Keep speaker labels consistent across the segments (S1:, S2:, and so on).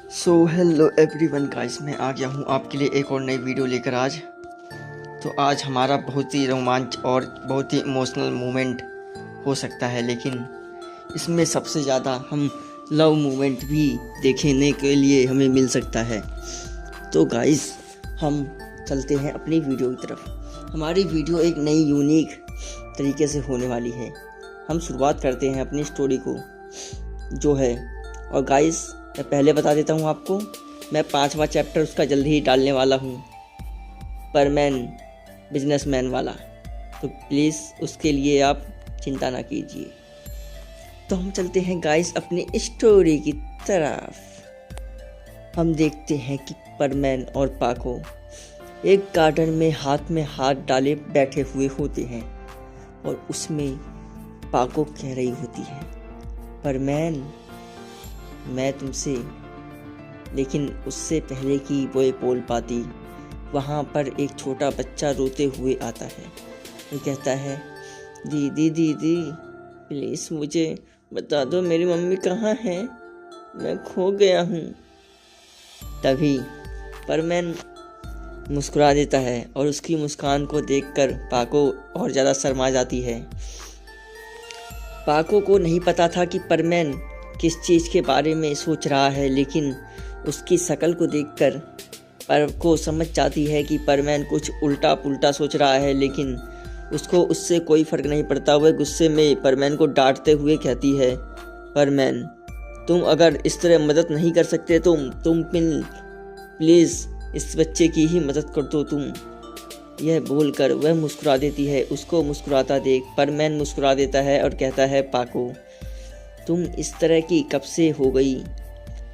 S1: Hello everyone guys, मैं आ गया हूँ आपके लिए एक और नई वीडियो लेकर आज। तो आज हमारा बहुत ही रोमांच और बहुत ही इमोशनल मोमेंट हो सकता है, लेकिन इसमें सबसे ज़्यादा हम लव मोमेंट भी देखने के लिए हमें मिल सकता है। तो गाइस, हम चलते हैं अपनी वीडियो की तरफ। हमारी वीडियो एक नई यूनिक तरीके से होने वाली है। हम शुरुआत करते हैं अपनी स्टोरी को जो है। और गाइस, मैं पहले बता देता हूँ आपको, मैं 5वां चैप्टर उसका जल्दी ही डालने वाला हूँ, परमैन बिजनेसमैन वाला। तो प्लीज़ उसके लिए आप चिंता ना कीजिए। तो हम चलते हैं गाइस अपनी स्टोरी की तरफ। हम देखते हैं कि परमैन और पाको एक गार्डन में हाथ में हाथ डाले बैठे हुए होते हैं और उसमें पाको कह रही होती है, परमैन मैं तुमसे। लेकिन उससे पहले कि वो बोल पाती, वहाँ पर एक छोटा बच्चा रोते हुए आता है और कहता है, दीदी दीदी प्लीज़ मुझे बता दो मेरी मम्मी कहाँ है, मैं खो गया हूँ। तभी परमैन मुस्कुरा देता है और उसकी मुस्कान को देखकर पाको और ज़्यादा शर्मा जाती है। पाको को नहीं पता था कि परमैन किस चीज़ के बारे में सोच रहा है, लेकिन उसकी शक्ल को देखकर पाको समझ जाती है कि परमैन कुछ उल्टा पुल्टा सोच रहा है, लेकिन उसको उससे कोई फ़र्क नहीं पड़ता। वह गुस्से में परमैन को डांटते हुए कहती है, परमैन तुम अगर इस तरह मदद नहीं कर सकते तो तुम प्लीज़ इस बच्चे की ही मदद कर दो तुम। यह बोलकर वह मुस्कुरा देती है। उसको मुस्कुराता देख परमैन मुस्कुरा देता है और कहता है, पाको तुम इस तरह की कब से हो गई।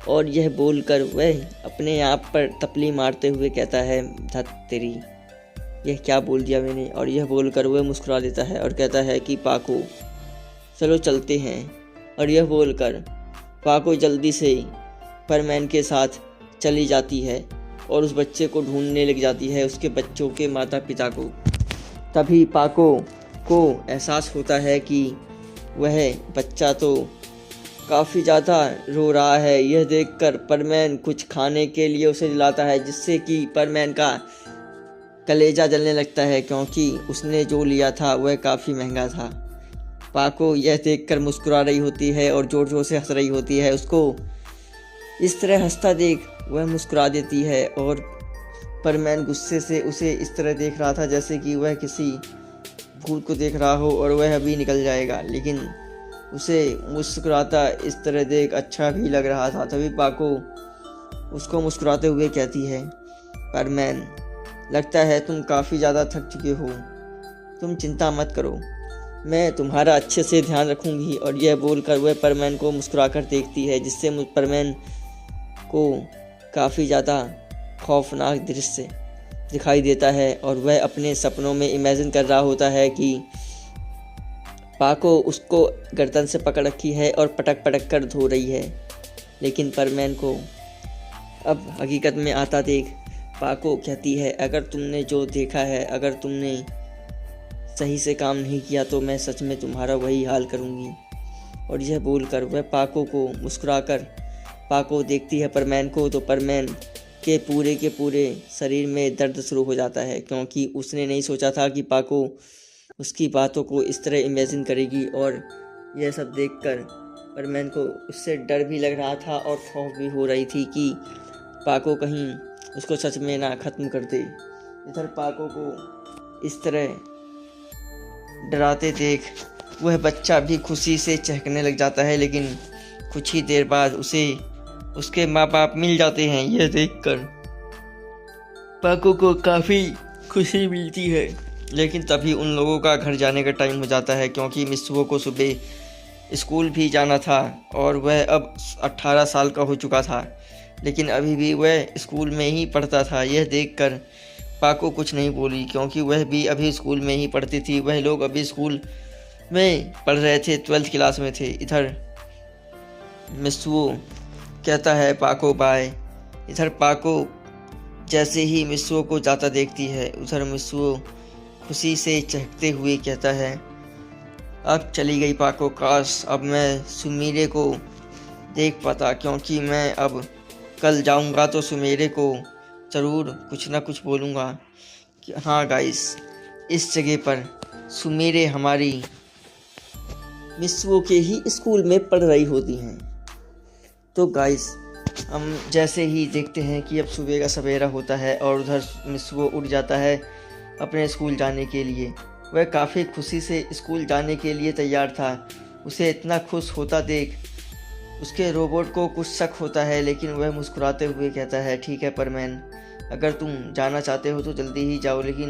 S1: और यह बोलकर वह अपने आप पर तपली मारते हुए कहता है, धत तेरी, यह क्या बोल दिया मैंने। और यह बोलकर वह मुस्कुरा देता है और कहता है कि पाको चलो चलते हैं। और यह बोलकर पाको जल्दी से परमैन के साथ चली जाती है और उस बच्चे को ढूंढने लग जाती है, उसके बच्चों के माता पिता को। तभी पाको को एहसास होता है कि वह बच्चा तो काफ़ी ज़्यादा रो रहा है। यह देखकर परमैन कुछ खाने के लिए उसे दिलाता है, जिससे कि परमैन का कलेजा जलने लगता है, क्योंकि उसने जो लिया था वह काफ़ी महंगा था। पाको यह देखकर मुस्कुरा रही होती है और ज़ोर ज़ोर से हंस रही होती है। उसको इस तरह हंसता देख वह मुस्कुरा देती है और परमैन गुस्से से उसे इस तरह देख रहा था जैसे कि वह किसी भूत को देख रहा हो और वह अभी निकल जाएगा, लेकिन उसे मुस्कुराता इस तरह देख अच्छा भी लग रहा था। तभी पाको उसको मुस्कुराते हुए कहती है, परमैन लगता है तुम काफ़ी ज़्यादा थक चुके हो, तुम चिंता मत करो, मैं तुम्हारा अच्छे से ध्यान रखूंगी। और यह बोलकर वह परमैन को मुस्कुरा कर देखती है, जिससे परमैन को काफ़ी ज़्यादा खौफनाक दृश्य दिखाई देता है और वह अपने सपनों में इमेजिन कर रहा होता है कि पाको उसको गर्दन से पकड़ रखी है और पटक पटक कर धो रही है। लेकिन परमैन को अब हकीकत में आता देख पाको कहती है, अगर तुमने जो देखा है, अगर तुमने सही से काम नहीं किया तो मैं सच में तुम्हारा वही हाल करूँगी। और यह बोलकर वह पाको को मुस्कुराकर पाको देखती है परमैन को, तो परमैन के पूरे शरीर में दर्द शुरू हो जाता है, क्योंकि उसने नहीं सोचा था कि पाको उसकी बातों को इस तरह इमेजिन करेगी। और यह सब देखकर परमैन को उससे डर भी लग रहा था और खौफ भी हो रही थी कि पाको कहीं उसको सच में ना ख़त्म कर दे। इधर पाको को इस तरह डराते देख वह बच्चा भी खुशी से चहकने लग जाता है, लेकिन कुछ ही देर बाद उसे उसके माँ बाप मिल जाते हैं। यह देखकर पाको को काफ़ी खुशी मिलती है, लेकिन तभी उन लोगों का घर जाने का टाइम हो जाता है, क्योंकि मित्सुओ को सुबह स्कूल भी जाना था और वह अब 18 साल का हो चुका था, लेकिन अभी भी वह स्कूल में ही पढ़ता था। यह देखकर पाको कुछ नहीं बोली, क्योंकि वह भी अभी स्कूल में ही पढ़ती थी। वह लोग अभी स्कूल में पढ़ रहे थे, 12th क्लास में थे। इधर मित्सुओ कहता है, पाको बाय। इधर पाको जैसे ही मित्सुओ को जाता देखती है, उधर मित्सुओ खुशी से चहकते हुए कहता है, अब चली गई पाको, काश अब मैं सुमीरे को देख पाता, क्योंकि मैं अब कल जाऊंगा तो सुमेरे को ज़रूर कुछ ना कुछ बोलूँगा कि हाँ गाइस, इस जगह पर सुमेरे हमारी मिसवो के ही स्कूल में पढ़ रही होती हैं। तो गाइस, हम जैसे ही देखते हैं कि अब सुबह का सवेरा होता है और उधर मिसवो उठ जाता है अपने स्कूल जाने के लिए। वह काफ़ी खुशी से स्कूल जाने के लिए तैयार था। उसे इतना खुश होता देख उसके रोबोट को कुछ शक होता है, लेकिन वह मुस्कुराते हुए कहता है, ठीक है परमैन, अगर तुम जाना चाहते हो तो जल्दी ही जाओ, लेकिन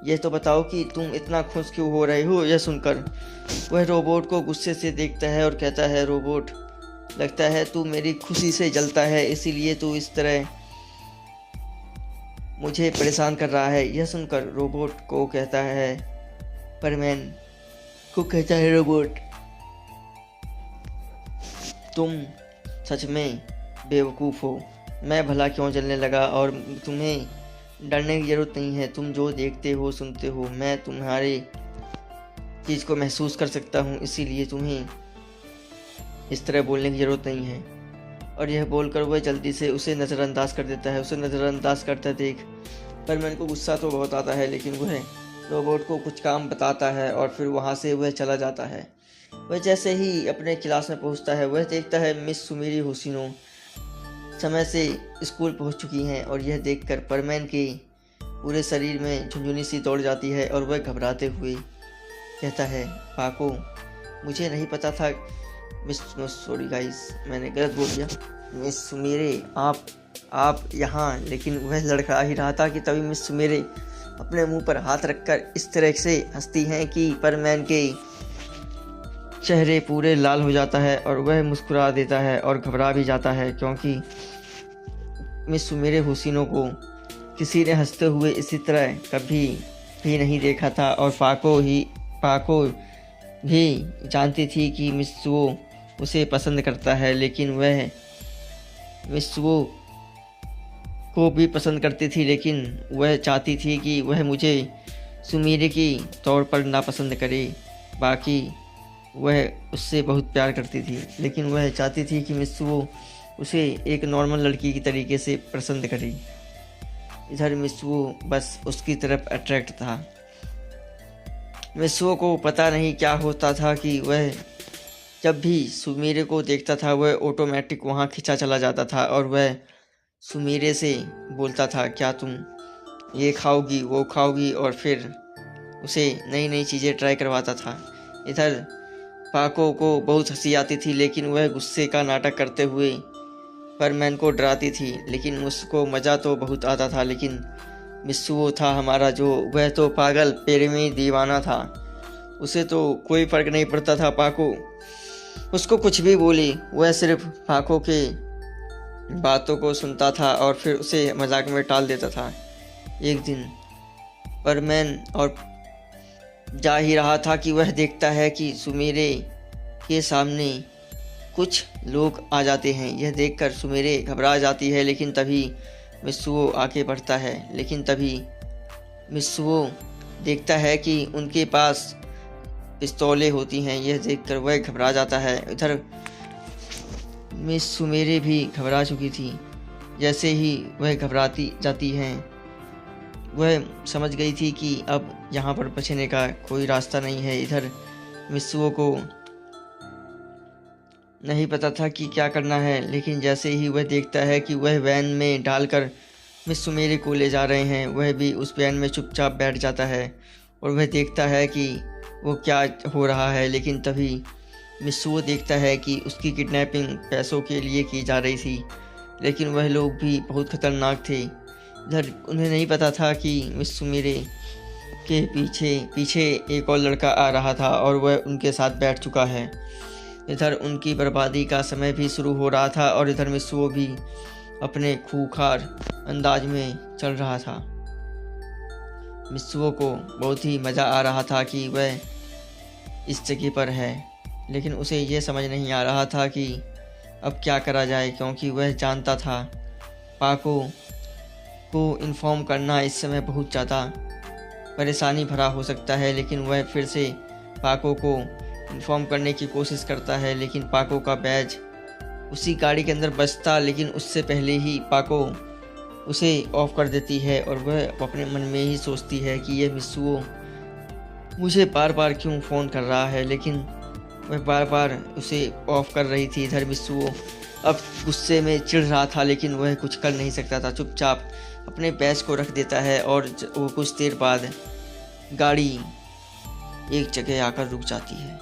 S1: यह तो बताओ कि तुम इतना खुश क्यों हो रहे हो। यह सुनकर वह रोबोट को गुस्से से देखता है और कहता है, रोबोट, लगता है तू मेरी खुशी से जलता है, इसीलिए तू इस तरह मुझे परेशान कर रहा है। यह सुनकर रोबोट को कहता है, परमैन को कहता है, रोबोट, तुम सच में बेवकूफ़ हो। मैं भला क्यों जलने लगा, और तुम्हें डरने की ज़रूरत नहीं है। तुम जो देखते हो सुनते हो, मैं तुम्हारे चीज़ को महसूस कर सकता हूँ, इसीलिए तुम्हें इस तरह बोलने की ज़रूरत नहीं है। और यह बोलकर वह जल्दी से उसे नज़रअंदाज कर देता है। उसे नज़रअंदाज करता देख परमैन को गुस्सा तो बहुत आता है, लेकिन वह रोबोट को कुछ काम बताता है और फिर वहाँ से वह चला जाता है। वह जैसे ही अपने क्लास में पहुँचता है, वह देखता है मिस सुमेरी होशिनो समय से स्कूल पहुँच चुकी हैं, और यह देखकर परमैन के पूरे शरीर में झुनझुनी सी दौड़ जाती है और वह घबराते हुए कहता है, पाको, मुझे नहीं पता था सॉरी गाइस, मैंने गलत बोल दिया, मिस सुमेरे आप यहाँ। लेकिन वह लड़खड़ा ही रहा था कि तभी मिस सुमेरे अपने मुंह पर हाथ रखकर इस तरह से हंसती हैं कि परमैन के चेहरे पूरे लाल हो जाता है और वह मुस्कुरा देता है और घबरा भी जाता है, क्योंकि मिस सुमेरे होशिनो को किसी ने हंसते हुए इसी तरह कभी भी नहीं देखा था। और पाको भी जानती थी कि मिसवो उसे पसंद करता है, लेकिन वह मिसवो को भी पसंद करती थी, लेकिन वह चाहती थी कि वह मुझे सुमेरे की तौर पर नापसंद करे। बाकी वह उससे बहुत प्यार करती थी, लेकिन वह चाहती थी कि मिसवो उसे एक नॉर्मल लड़की की तरीके से पसंद करे। इधर मिसवो बस उसकी तरफ अट्रैक्ट था। मिसवो को पता नहीं क्या होता था कि वह जब भी सुमेरे को देखता था, वह ऑटोमेटिक वहाँ खिंचा चला जाता था और वह सुमेरे से बोलता था, क्या तुम ये खाओगी वो खाओगी, और फिर उसे नई नई चीज़ें ट्राई करवाता था। इधर पाको को बहुत हंसी आती थी, लेकिन वह गुस्से का नाटक करते हुए परमैन को डराती थी। लेकिन मुझको मज़ा तो बहुत आता था, लेकिन मिसवो था हमारा जो, वह तो पागल प्रेमी दीवाना था। उसे तो कोई फ़र्क नहीं पड़ता था पाको उसको कुछ भी बोली, वह सिर्फ पाको के बातों को सुनता था और फिर उसे मजाक में टाल देता था। एक दिन परमैन और जा ही रहा था कि वह देखता है कि सुमेरे के सामने कुछ लोग आ जाते हैं। यह देखकर सुमेरे घबरा जाती है, लेकिन तभी मिसवो आके बढ़ता है। लेकिन तभी मिसवो देखता है कि उनके पास पिस्तौलें होती हैं। यह देखकर वह घबरा जाता है। इधर मिस सुमेरे भी घबरा चुकी थी। जैसे ही वह घबराती जाती हैं, वह समझ गई थी कि अब यहाँ पर बचने का कोई रास्ता नहीं है। इधर मिसवो को नहीं पता था कि क्या करना है, लेकिन जैसे ही वह देखता है कि वह वैन में डालकर मिस सुमेरे को ले जा रहे हैं, वह भी उस वैन में चुपचाप बैठ जाता है और वह देखता है कि वो क्या हो रहा है। लेकिन तभी मिसवो देखता है कि उसकी किडनैपिंग पैसों के लिए की जा रही थी, लेकिन वह लोग भी बहुत ख़तरनाक थे। इधर उन्हें नहीं पता था कि मिस सुमेरे के पीछे एक और लड़का आ रहा था और वह उनके साथ बैठ चुका है। इधर उनकी बर्बादी का समय भी शुरू हो रहा था और इधर मिसवो भी अपने खूंखार अंदाज में चल रहा था। मिसवो को बहुत ही मज़ा आ रहा था कि वह इस जगह पर है, लेकिन उसे ये समझ नहीं आ रहा था कि अब क्या करा जाए, क्योंकि वह जानता था पाको को इन्फॉर्म करना इस समय बहुत ज़्यादा परेशानी भरा हो सकता है। लेकिन वह फिर से पाको को इन्फॉर्म करने की कोशिश करता है, लेकिन पाको का बैज उसी गाड़ी के अंदर बसता, लेकिन उससे पहले ही पाको उसे ऑफ कर देती है और वह अपने मन में ही सोचती है कि यह मित्सुओ मुझे बार बार क्यों फ़ोन कर रहा है, लेकिन वह बार बार उसे ऑफ कर रही थी। इधर मित्सुओ अब गुस्से में चिढ़ रहा था, लेकिन वह कुछ कर नहीं सकता था। चुपचाप अपने बैच को रख देता है और वो कुछ देर बाद गाड़ी एक जगह आकर रुक जाती है।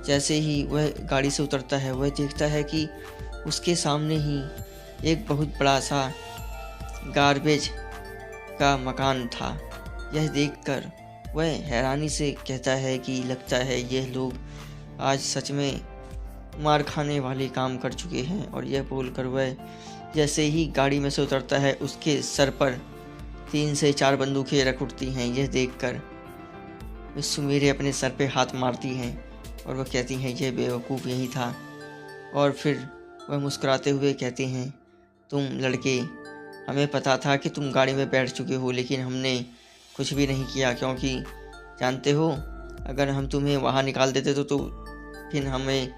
S1: जैसे ही वह गाड़ी से उतरता है, वह देखता है कि उसके सामने ही एक बहुत बड़ा सा गार्बेज का मकान था। यह देखकर वह हैरानी से कहता है कि लगता है यह लोग आज सच में मार खाने वाले काम कर चुके हैं। और यह बोलकर वह जैसे ही गाड़ी में से उतरता है, उसके सर पर 3 से 4 बंदूकें रख उठती हैं। यह देखकर सुमीरे अपने सर पे हाथ मारती हैं और वह कहती हैं यह बेवकूफ़ यही था। और फिर वह मुस्कुराते हुए कहते हैं, तुम लड़के, हमें पता था कि तुम गाड़ी में बैठ चुके हो, लेकिन हमने कुछ भी नहीं किया, क्योंकि जानते हो अगर हम तुम्हें वहाँ निकाल देते तो फिर हमें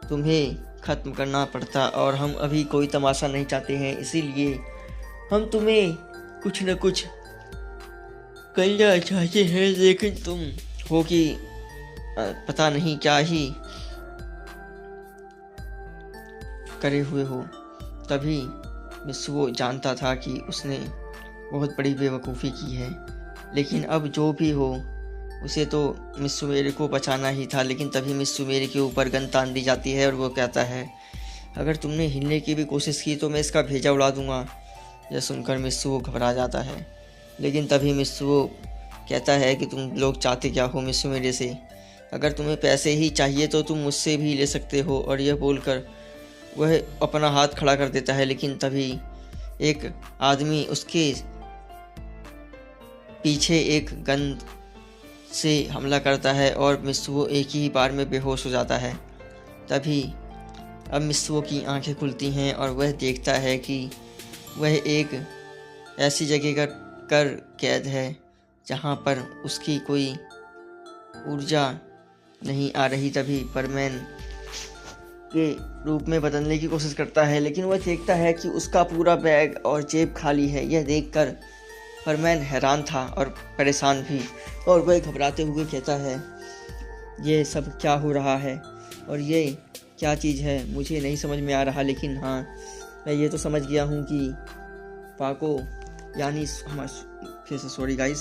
S1: तुम्हें ख़त्म करना पड़ता, और हम अभी कोई तमाशा नहीं चाहते हैं, इसीलिए हम तुम्हें कुछ न कुछ करना चाहते हैं। लेकिन तुम हो कि पता नहीं क्या ही करे हुए हो। तभी मित्सुओ जानता था कि उसने बहुत बड़ी बेवकूफ़ी की है, लेकिन अब जो भी हो उसे तो मित्सुमेरे को बचाना ही था। लेकिन तभी मित्सुमेरे के ऊपर गन तान दी जाती है और वो कहता है अगर तुमने हिलने की भी कोशिश की तो मैं इसका भेजा उड़ा दूंगा। यह सुनकर मित्सुओ घबरा जाता है, लेकिन तभी मित्सुओ कहता है कि तुम लोग चाहते क्या हो मित्सुमेरे से, अगर तुम्हें पैसे ही चाहिए तो तुम मुझसे भी ले सकते हो। और यह बोलकर वह अपना हाथ खड़ा कर देता है, लेकिन तभी एक आदमी उसके पीछे एक गन से हमला करता है और मित्सुओ एक ही बार में बेहोश हो जाता है। तभी अब मित्सुओ की आंखें खुलती हैं और वह देखता है कि वह एक ऐसी जगह कर कैद है जहां पर उसकी कोई ऊर्जा नहीं आ रही। तभी परमैन के रूप में बदलने की कोशिश करता है, लेकिन वह देखता है कि उसका पूरा बैग और जेब खाली है। यह देखकर परमैन हैरान था और परेशान भी, और वह घबराते हुए कहता है ये सब क्या हो रहा है और ये क्या चीज़ है, मुझे नहीं समझ में आ रहा। लेकिन हाँ, मैं ये तो समझ गया हूँ कि पाको यानी फिर से सॉरी गाइस,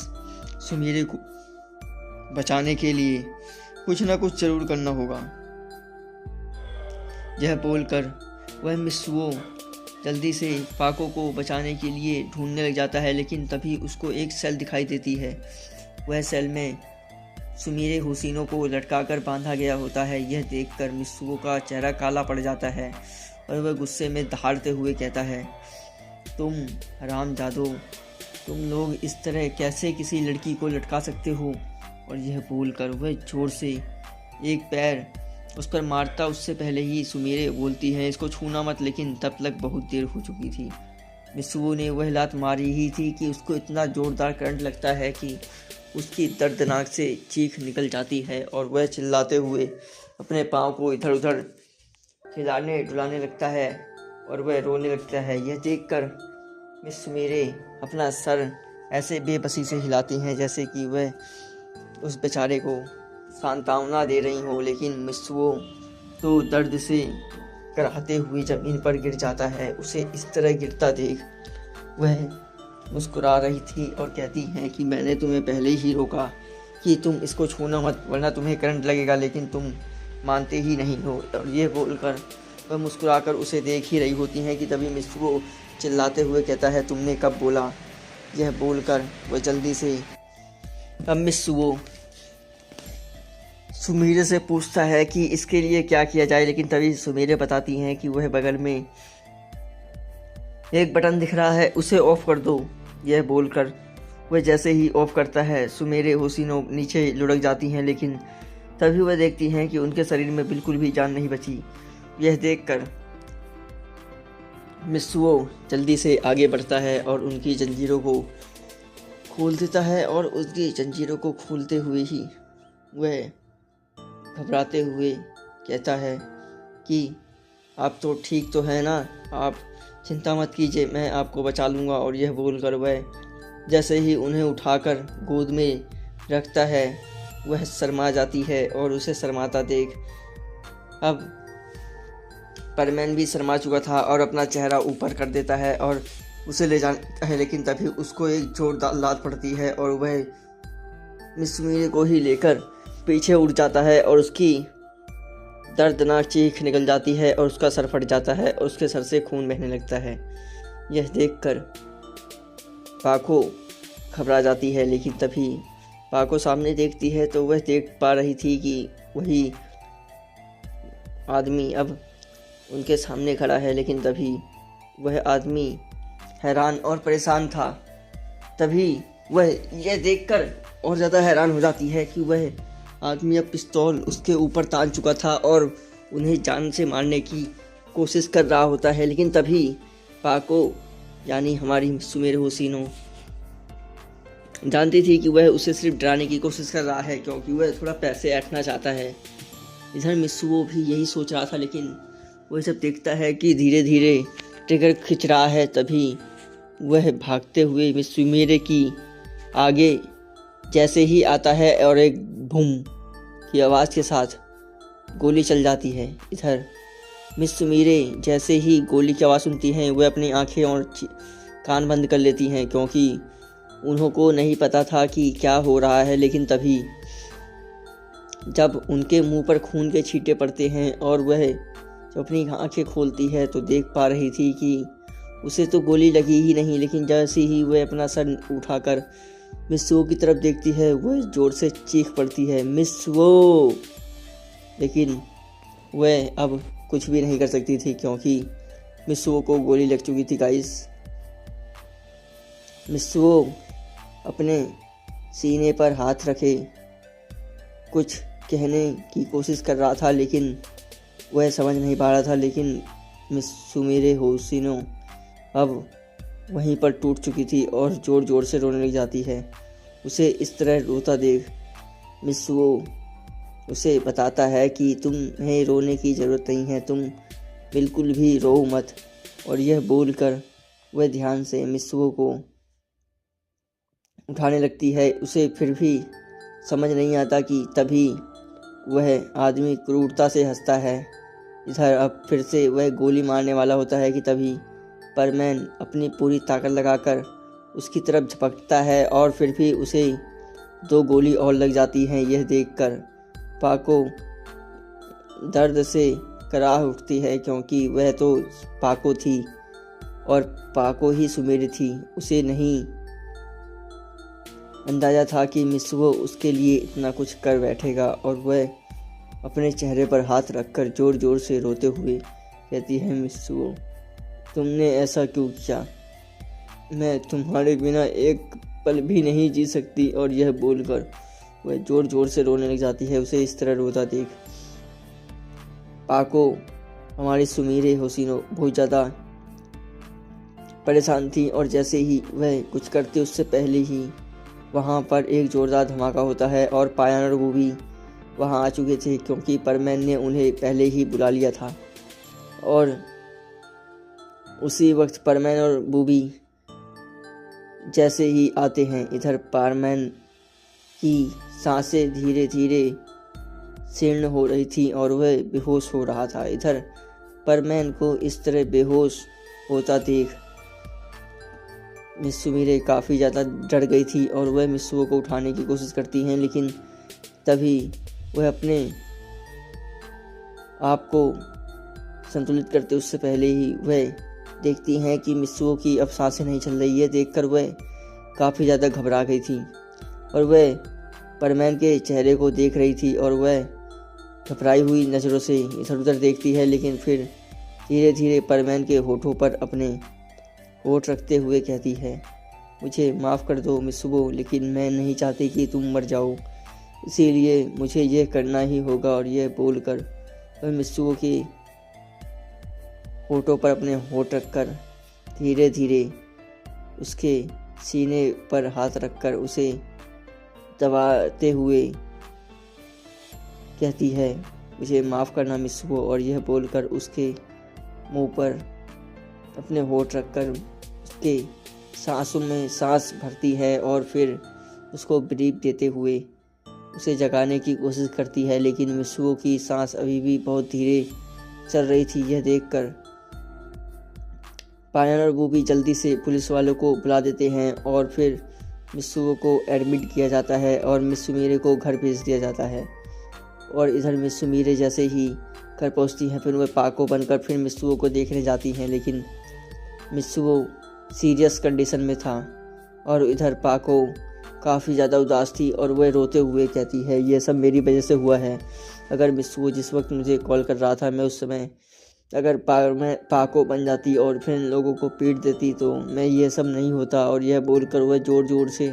S1: सुमीरे को बचाने के लिए कुछ ना कुछ जरूर करना होगा। यह बोलकर वह मित्सुओ जल्दी से पाको को बचाने के लिए ढूंढने लग जाता है, लेकिन तभी उसको एक सेल दिखाई देती है। वह सेल में सुमीरे होशिनो को लटकाकर बांधा गया होता है। यह देखकर मित्सुओ का चेहरा काला पड़ जाता है और वह गुस्से में दहाड़ते हुए कहता है तुम हरामजादो, तुम लोग इस तरह कैसे किसी लड़की को लटका सकते हो। और यह बोलकर वह जोर से एक पैर उस पर मारता। उससे पहले ही सुमीरे बोलती है इसको छूना मत, लेकिन तब तक बहुत देर हो चुकी थी। मित्सुओ ने वह लात मारी ही थी कि उसको इतना जोरदार करंट लगता है कि उसकी दर्दनाक से चीख निकल जाती है और वह चिल्लाते हुए अपने पाँव को इधर उधर हिलाने डुलाने लगता है और वह रोने लगता है। यह देखकर मिस सुमीरे अपना सर ऐसे बेबसी से हिलाती हैं जैसे कि वह उस बेचारे को सांत्वना दे रही हो, लेकिन मित्सुओ तो दर्द से कराहते हुए ज़मीन पर गिर जाता है। उसे इस तरह गिरता देख वह मुस्कुरा रही थी और कहती हैं कि मैंने तुम्हें पहले ही रोका कि तुम इसको छूना मत वरना तुम्हें करंट लगेगा, लेकिन तुम मानते ही नहीं हो। और ये बोलकर वह मुस्कुराकर उसे देख ही रही होती हैं कि तभी मित्सुओ चिल्लाते हुए कहता है तुमने कब बोला। यह बोलकर वह जल्दी से अब मित्सुओ सुमीरे से पूछता है कि इसके लिए क्या किया जाए, लेकिन तभी सुमीरे बताती हैं कि वह बगल में एक बटन दिख रहा है उसे ऑफ कर दो। यह बोलकर वह जैसे ही ऑफ करता है सुमीरे होशिनो नीचे लुढ़क जाती हैं, लेकिन तभी वह देखती हैं कि उनके शरीर में बिल्कुल भी जान नहीं बची। यह देखकर मित्सुओ जल्दी से आगे बढ़ता है और उनकी जंजीरों को खोल देता है और उसकी जंजीरों को खोलते हुए ही वह घबराते हुए कहता है कि आप तो ठीक तो है ना, आप चिंता मत कीजिए, मैं आपको बचा लूँगा। और यह बोलकर वह जैसे ही उन्हें उठाकर गोद में रखता है वह शर्मा जाती है, और उसे शर्माता देख अब परमैन भी शर्मा चुका था और अपना चेहरा ऊपर कर देता है और उसे ले जाता है। लेकिन तभी उसको एक जोरदार लात पड़ती है और वह मिस सुमीरे को ही लेकर पीछे उड़ जाता है और उसकी दर्दनाक चीख निकल जाती है और उसका सर फट जाता है और उसके सर से खून बहने लगता है। यह देखकर पाको घबरा जाती है, लेकिन तभी पाको सामने देखती है तो वह देख पा रही थी कि वही आदमी अब उनके सामने खड़ा है। लेकिन तभी वह आदमी हैरान और परेशान था। तभी वह यह देखकर और ज़्यादा हैरान हो जाती है कि वह आदमी अब पिस्तौल उसके ऊपर तान चुका था और उन्हें जान से मारने की कोशिश कर रहा होता है। लेकिन तभी पाको यानी हमारी सुमेर होसिनो जानती थी कि वह उसे सिर्फ डराने की कोशिश कर रहा है, क्योंकि वह थोड़ा पैसे ऐंठना चाहता है। इधर मित्सुओ भी यही सोच रहा था, लेकिन वह जब देखता है कि धीरे धीरे ट्रिगर खिंच रहा है तभी वह भागते हुए मित्सुमेरे की आगे जैसे ही आता है और एक बूम की आवाज़ के साथ गोली चल जाती है। इधर मिस सुमीरे जैसे ही गोली की आवाज़ सुनती हैं वह अपनी आंखें और कान बंद कर लेती हैं, क्योंकि उन्हों को नहीं पता था कि क्या हो रहा है। लेकिन तभी जब उनके मुंह पर खून के छींटे पड़ते हैं और वह जब अपनी आंखें खोलती है तो देख पा रही थी कि उसे तो गोली लगी ही नहीं। लेकिन जैसे ही वह अपना सर उठाकर मिस्सुओ की तरफ देखती है वह जोर से चीख पड़ती है, मिस्सुओ। लेकिन वह अब कुछ भी नहीं कर सकती थी, क्योंकि मिस्सुओ को गोली लग चुकी थी गाइस। मिस्सुओ अपने सीने पर हाथ रखे कुछ कहने की कोशिश कर रहा था, लेकिन वह समझ नहीं पा रहा था। लेकिन मिस सुमेरे होसिनो अब वहीं पर टूट चुकी थी और ज़ोर ज़ोर से रोने लग जाती है। उसे इस तरह रोता देख मिस्सुओ उसे बताता है कि तुम्हें रोने की ज़रूरत नहीं है, तुम बिल्कुल भी रो मत। और यह बोलकर वह ध्यान से मिस्सुओ को उठाने लगती है। उसे फिर भी समझ नहीं आता कि तभी वह आदमी क्रूरता से हंसता है। इधर अब फिर से वह गोली मारने वाला होता है कि तभी परमैन अपनी पूरी ताकत लगाकर उसकी तरफ झपकता है और फिर भी उसे 2 गोली और लग जाती हैं। यह देखकर पाको दर्द से कराह उठती है, क्योंकि वह तो पाको थी और पाको ही सुमेरे थी। उसे नहीं अंदाजा था कि मिस्सुओ उसके लिए इतना कुछ कर बैठेगा। और वह अपने चेहरे पर हाथ रखकर ज़ोर ज़ोर से रोते हुए कहती है, मिस्सुओ तुमने ऐसा क्यों किया, मैं तुम्हारे बिना एक पल भी नहीं जी सकती। और यह बोलकर वह ज़ोर ज़ोर से रोने लग जाती है। उसे इस तरह रोता देख पाको हमारी सुमीरे होसिनो बहुत ज़्यादा परेशान थी, और जैसे ही वह कुछ करते उससे पहले ही वहाँ पर एक ज़ोरदार धमाका होता है और पायान और बूबी वहाँ आ चुके थे, क्योंकि परमैन ने उन्हें पहले ही बुला लिया था। और उसी वक्त परमैन और बूबी जैसे ही आते हैं, इधर परमैन की सांसें धीरे धीरे जीर्ण हो रही थी और वह बेहोश हो रहा था। इधर परमैन को इस तरह बेहोश होता देख मिस सुमीरे काफ़ी ज़्यादा डर गई थी और वह मिस्सुओ को उठाने की कोशिश करती हैं। लेकिन तभी वह अपने आप को संतुलित करते उससे पहले ही वह देखती हैं कि मिस्सुओ की अब सांसें नहीं चल रही है। देखकर वह काफ़ी ज़्यादा घबरा गई थी और वह परमैन के चेहरे को देख रही थी और वह घबराई हुई नज़रों से इधर उधर देखती है। लेकिन फिर धीरे धीरे परमैन के होठों पर अपने होठ रखते हुए कहती है, मुझे माफ़ कर दो मिस्सुओ, लेकिन मैं नहीं चाहती कि तुम मर जाओ, इसीलिए मुझे यह करना ही होगा। और यह बोलकर वह मिस्सुओ के होठों पर अपने होठ रखकर धीरे धीरे उसके सीने पर हाथ रखकर उसे दबाते हुए कहती है, मुझे माफ़ करना मिस्सुओ। और यह बोलकर उसके मुंह पर अपने होठ रखकर उसके सांसों में सांस भरती है और फिर उसको ब्रीफ देते हुए उसे जगाने की कोशिश करती है, लेकिन मित्सुओ की सांस अभी भी बहुत धीरे चल रही थी। यह देखकर पायन और बूबी जल्दी से पुलिस वालों को बुला देते हैं और फिर मित्सुओ को एडमिट किया जाता है और मिस सुमीरे को घर भेज दिया जाता है। और इधर मिस सुमीरे जैसे ही घर पहुंचती हैं फिर वह पाको बनकर फिर मित्सुओ को देखने जाती हैं, लेकिन मित्सुओ सीरियस कंडीशन में था और इधर पाको काफ़ी ज़्यादा उदास थी और वह रोते हुए कहती है, यह सब मेरी वजह से हुआ है। अगर मित्सुओ जिस वक्त मुझे कॉल कर रहा था मैं उस समय अगर मैं पाको बन जाती और फिर लोगों को पीट देती तो मैं ये सब नहीं होता। और यह बोलकर वह ज़ोर ज़ोर से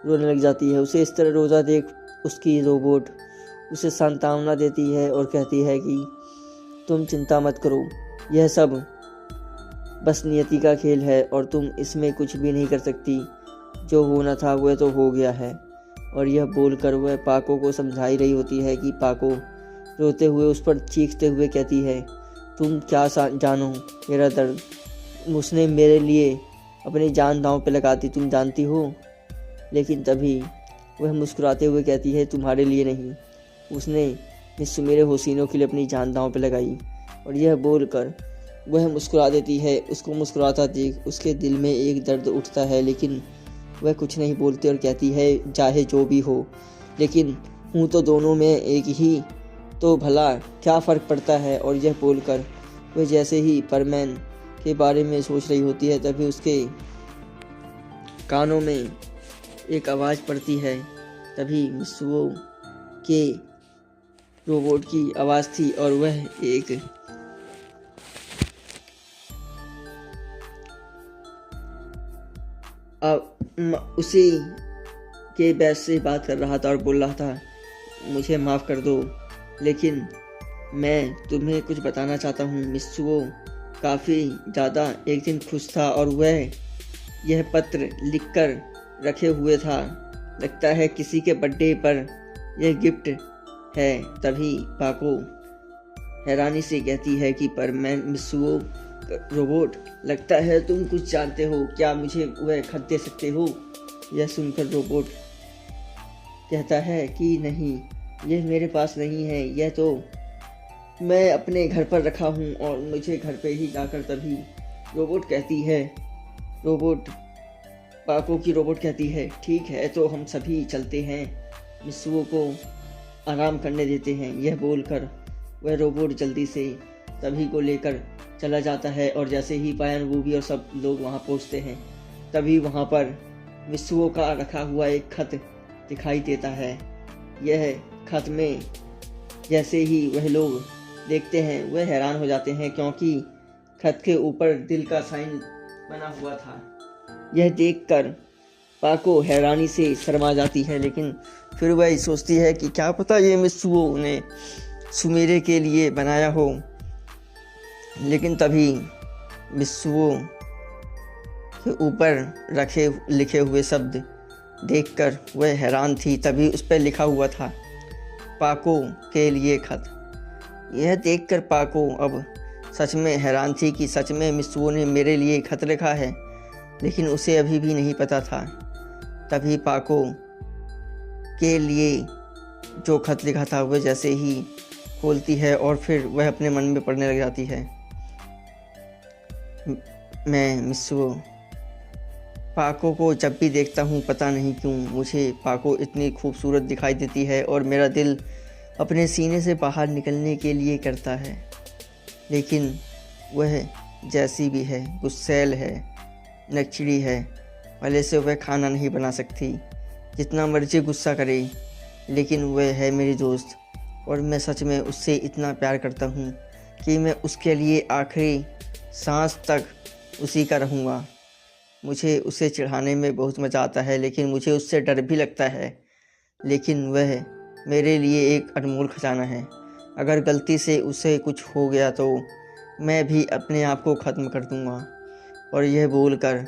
S1: रोने लग जाती है। उसे इस तरह रोता देख उसकी रोबोट उसे सांत्वना देती है और कहती है कि तुम चिंता मत करो, यह सब बस नियति का खेल है और तुम इसमें कुछ भी नहीं कर सकती। जो होना था वह तो हो गया है। और यह बोलकर वह पाको को समझा ही रही होती है कि पाको रोते हुए उस पर चीखते हुए कहती है, तुम क्या जानो मेरा दर्द, उसने मेरे लिए अपनी जान दांव पे लगा दी, तुम जानती हो। लेकिन तभी वह मुस्कुराते हुए कहती है, तुम्हारे लिए नहीं, उसने मिस सुमीरे होसिनो के लिए अपनी जान दांव पे लगाई। और यह बोलकर वह मुस्कुरा देती है। उसको मुस्कुराता देख उसके दिल में एक दर्द उठता है, लेकिन वह कुछ नहीं बोलती और कहती है, चाहे जो भी हो, लेकिन हूँ तो दोनों में एक ही, तो भला क्या फ़र्क पड़ता है। और यह बोलकर वह जैसे ही परमैन के बारे में सोच रही होती है तभी उसके कानों में एक आवाज़ पड़ती है। तभी मित्सुओ के रोबोट की आवाज़ थी और वह एक उसी के बैच से बात कर रहा था और बोल रहा था, मुझे माफ़ कर दो, लेकिन मैं तुम्हें कुछ बताना चाहता हूँ। मित्सुओ काफ़ी ज़्यादा एक दिन खुश था और वह यह पत्र लिखकर रखे हुए था। लगता है किसी के बर्थडे पर यह गिफ्ट है। तभी पाको हैरानी से कहती है कि पर मैं मित्सुओ रोबोट, लगता है तुम कुछ जानते हो, क्या मुझे वह खत दे सकते हो। यह सुनकर रोबोट कहता है कि नहीं, यह मेरे पास नहीं है, यह तो मैं अपने घर पर रखा हूँ और मुझे घर पे ही जाकर। तभी रोबोट कहती है, पाको की रोबोट कहती है, ठीक है तो हम सभी चलते हैं, मित्सुओ को आराम करने देते हैं। यह बोलकर वह रोबोट जल्दी से सभी को लेकर चला जाता है और जैसे ही पायन बूबी और सब लोग वहाँ पहुँचते हैं तभी वहाँ पर मित्सुओ का रखा हुआ एक खत दिखाई देता है। यह खत में जैसे ही वह लोग देखते हैं वह हैरान हो जाते हैं, क्योंकि खत के ऊपर दिल का साइन बना हुआ था। यह देखकर पाको हैरानी से शर्मा जाती है, लेकिन फिर वह सोचती है कि क्या पता ये मित्सुओ ने सुमीरे के लिए बनाया हो। लेकिन तभी मित्सुओ के ऊपर लिखे हुए शब्द देखकर वह हैरान थी। तभी उस पर लिखा हुआ था, पाको के लिए खत। यह देखकर पाको अब सच में हैरान थी कि सच में मित्सुओ ने मेरे लिए खत लिखा है, लेकिन उसे अभी भी नहीं पता था। तभी पाको के लिए जो खत लिखा था वह जैसे ही खोलती है और फिर वह अपने मन में पढ़ने लग जाती है, मैं मित्सुओ, पाको को जब भी देखता हूँ पता नहीं क्यों मुझे पाको इतनी खूबसूरत दिखाई देती है और मेरा दिल अपने सीने से बाहर निकलने के लिए करता है। लेकिन वह जैसी भी है, गुस्सैल है, नकचड़ी है, भले से वह खाना नहीं बना सकती, जितना मर्जी गुस्सा करे, लेकिन वह है मेरी दोस्त और मैं सच में उससे इतना प्यार करता हूँ कि मैं उसके लिए आखिरी सांस तक उसी का रहूँगा। मुझे उसे चिढ़ाने में बहुत मज़ा आता है, लेकिन मुझे उससे डर भी लगता है। लेकिन वह मेरे लिए एक अनमोल खजाना है। अगर गलती से उसे कुछ हो गया तो मैं भी अपने आप को ख़त्म कर दूँगा। और यह बोलकर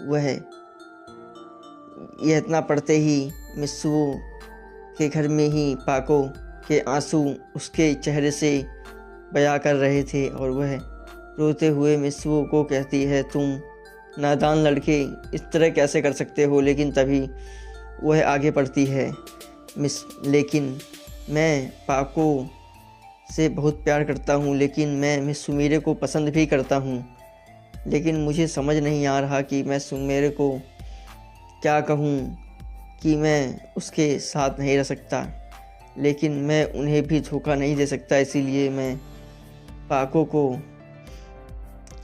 S1: वह यह इतना पढ़ते ही मित्सुओ के घर में ही पाको के आंसू उसके चेहरे से बया कर रहे थे और वह रोते हुए मिस्सू को कहती है, तुम नादान लड़के इस तरह कैसे कर सकते हो। लेकिन तभी वह आगे बढ़ती है, लेकिन मैं पाको से बहुत प्यार करता हूँ, लेकिन मैं मिस सुमीरे को पसंद भी करता हूँ। लेकिन मुझे समझ नहीं आ रहा कि मैं सुमीरे को क्या कहूँ कि मैं उसके साथ नहीं रह सकता, लेकिन मैं उन्हें भी धोखा नहीं दे सकता। इसीलिए मैं पाको को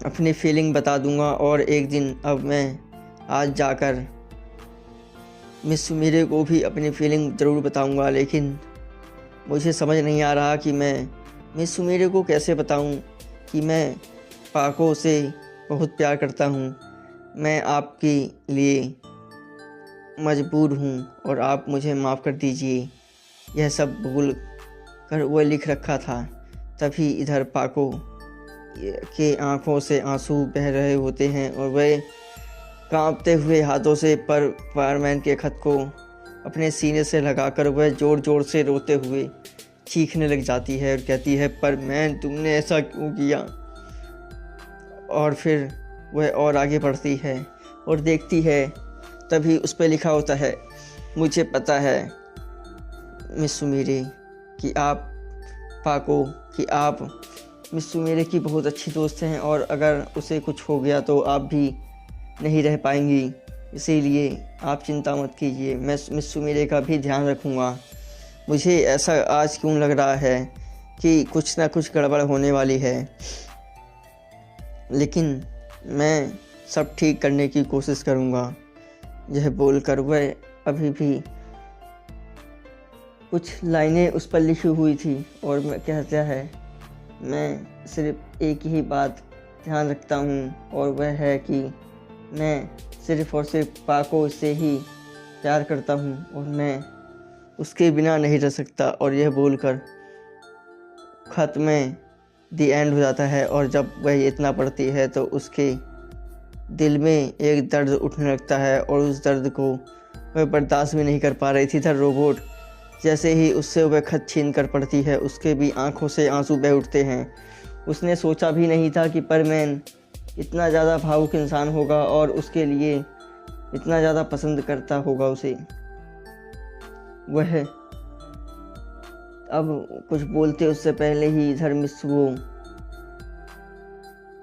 S1: अपनी फीलिंग बता दूंगा और एक दिन अब मैं आज जाकर मिस सुमीरे को भी अपनी फीलिंग ज़रूर बताऊंगा। लेकिन मुझे समझ नहीं आ रहा कि मैं मिस सुमीरे को कैसे बताऊं कि मैं पाको से बहुत प्यार करता हूं। मैं आपके लिए मजबूर हूं और आप मुझे माफ़ कर दीजिए। यह सब भूल कर वह लिख रखा था। तभी इधर पाको के आंखों से आंसू बह रहे होते हैं और वह कांपते हुए हाथों से परमैन के खत को अपने सीने से लगाकर वह ज़ोर ज़ोर से रोते हुए चीखने लग जाती है और कहती है, परमैन तुमने ऐसा क्यों किया। और फिर वह और आगे बढ़ती है और देखती है, तभी उस पर लिखा होता है, मुझे पता है मिस सुमीरे कि आप पाको कि आप मिस सुमीरे की बहुत अच्छी दोस्त हैं और अगर उसे कुछ हो गया तो आप भी नहीं रह पाएंगी। इसीलिए आप चिंता मत कीजिए, मैं मिस सुमीरे का भी ध्यान रखूँगा। मुझे ऐसा आज क्यों लग रहा है कि कुछ ना कुछ गड़बड़ होने वाली है, लेकिन मैं सब ठीक करने की कोशिश करूँगा। यह बोलकर वह अभी भी कुछ लाइनें उस पर लिखी हुई थी और मैं कहता है, मैं सिर्फ एक ही बात ध्यान रखता हूँ और वह है कि मैं सिर्फ और सिर्फ पाको से ही प्यार करता हूँ और मैं उसके बिना नहीं रह सकता। और यह बोलकर खत में दी एंड हो जाता है। और जब वह इतना पढ़ती है तो उसके दिल में एक दर्द उठने लगता है और उस दर्द को वह बर्दाश्त भी नहीं कर पा रही थी। रोबोट जैसे ही उससे वह खत छीन कर पढ़ती है, उसके भी आंखों से आंसू बह उठते हैं। उसने सोचा भी नहीं था कि परमैन इतना ज़्यादा भावुक इंसान होगा और उसके लिए इतना ज़्यादा पसंद करता होगा उसे। वह अब कुछ बोलते उससे पहले ही इधर मिस्सुओ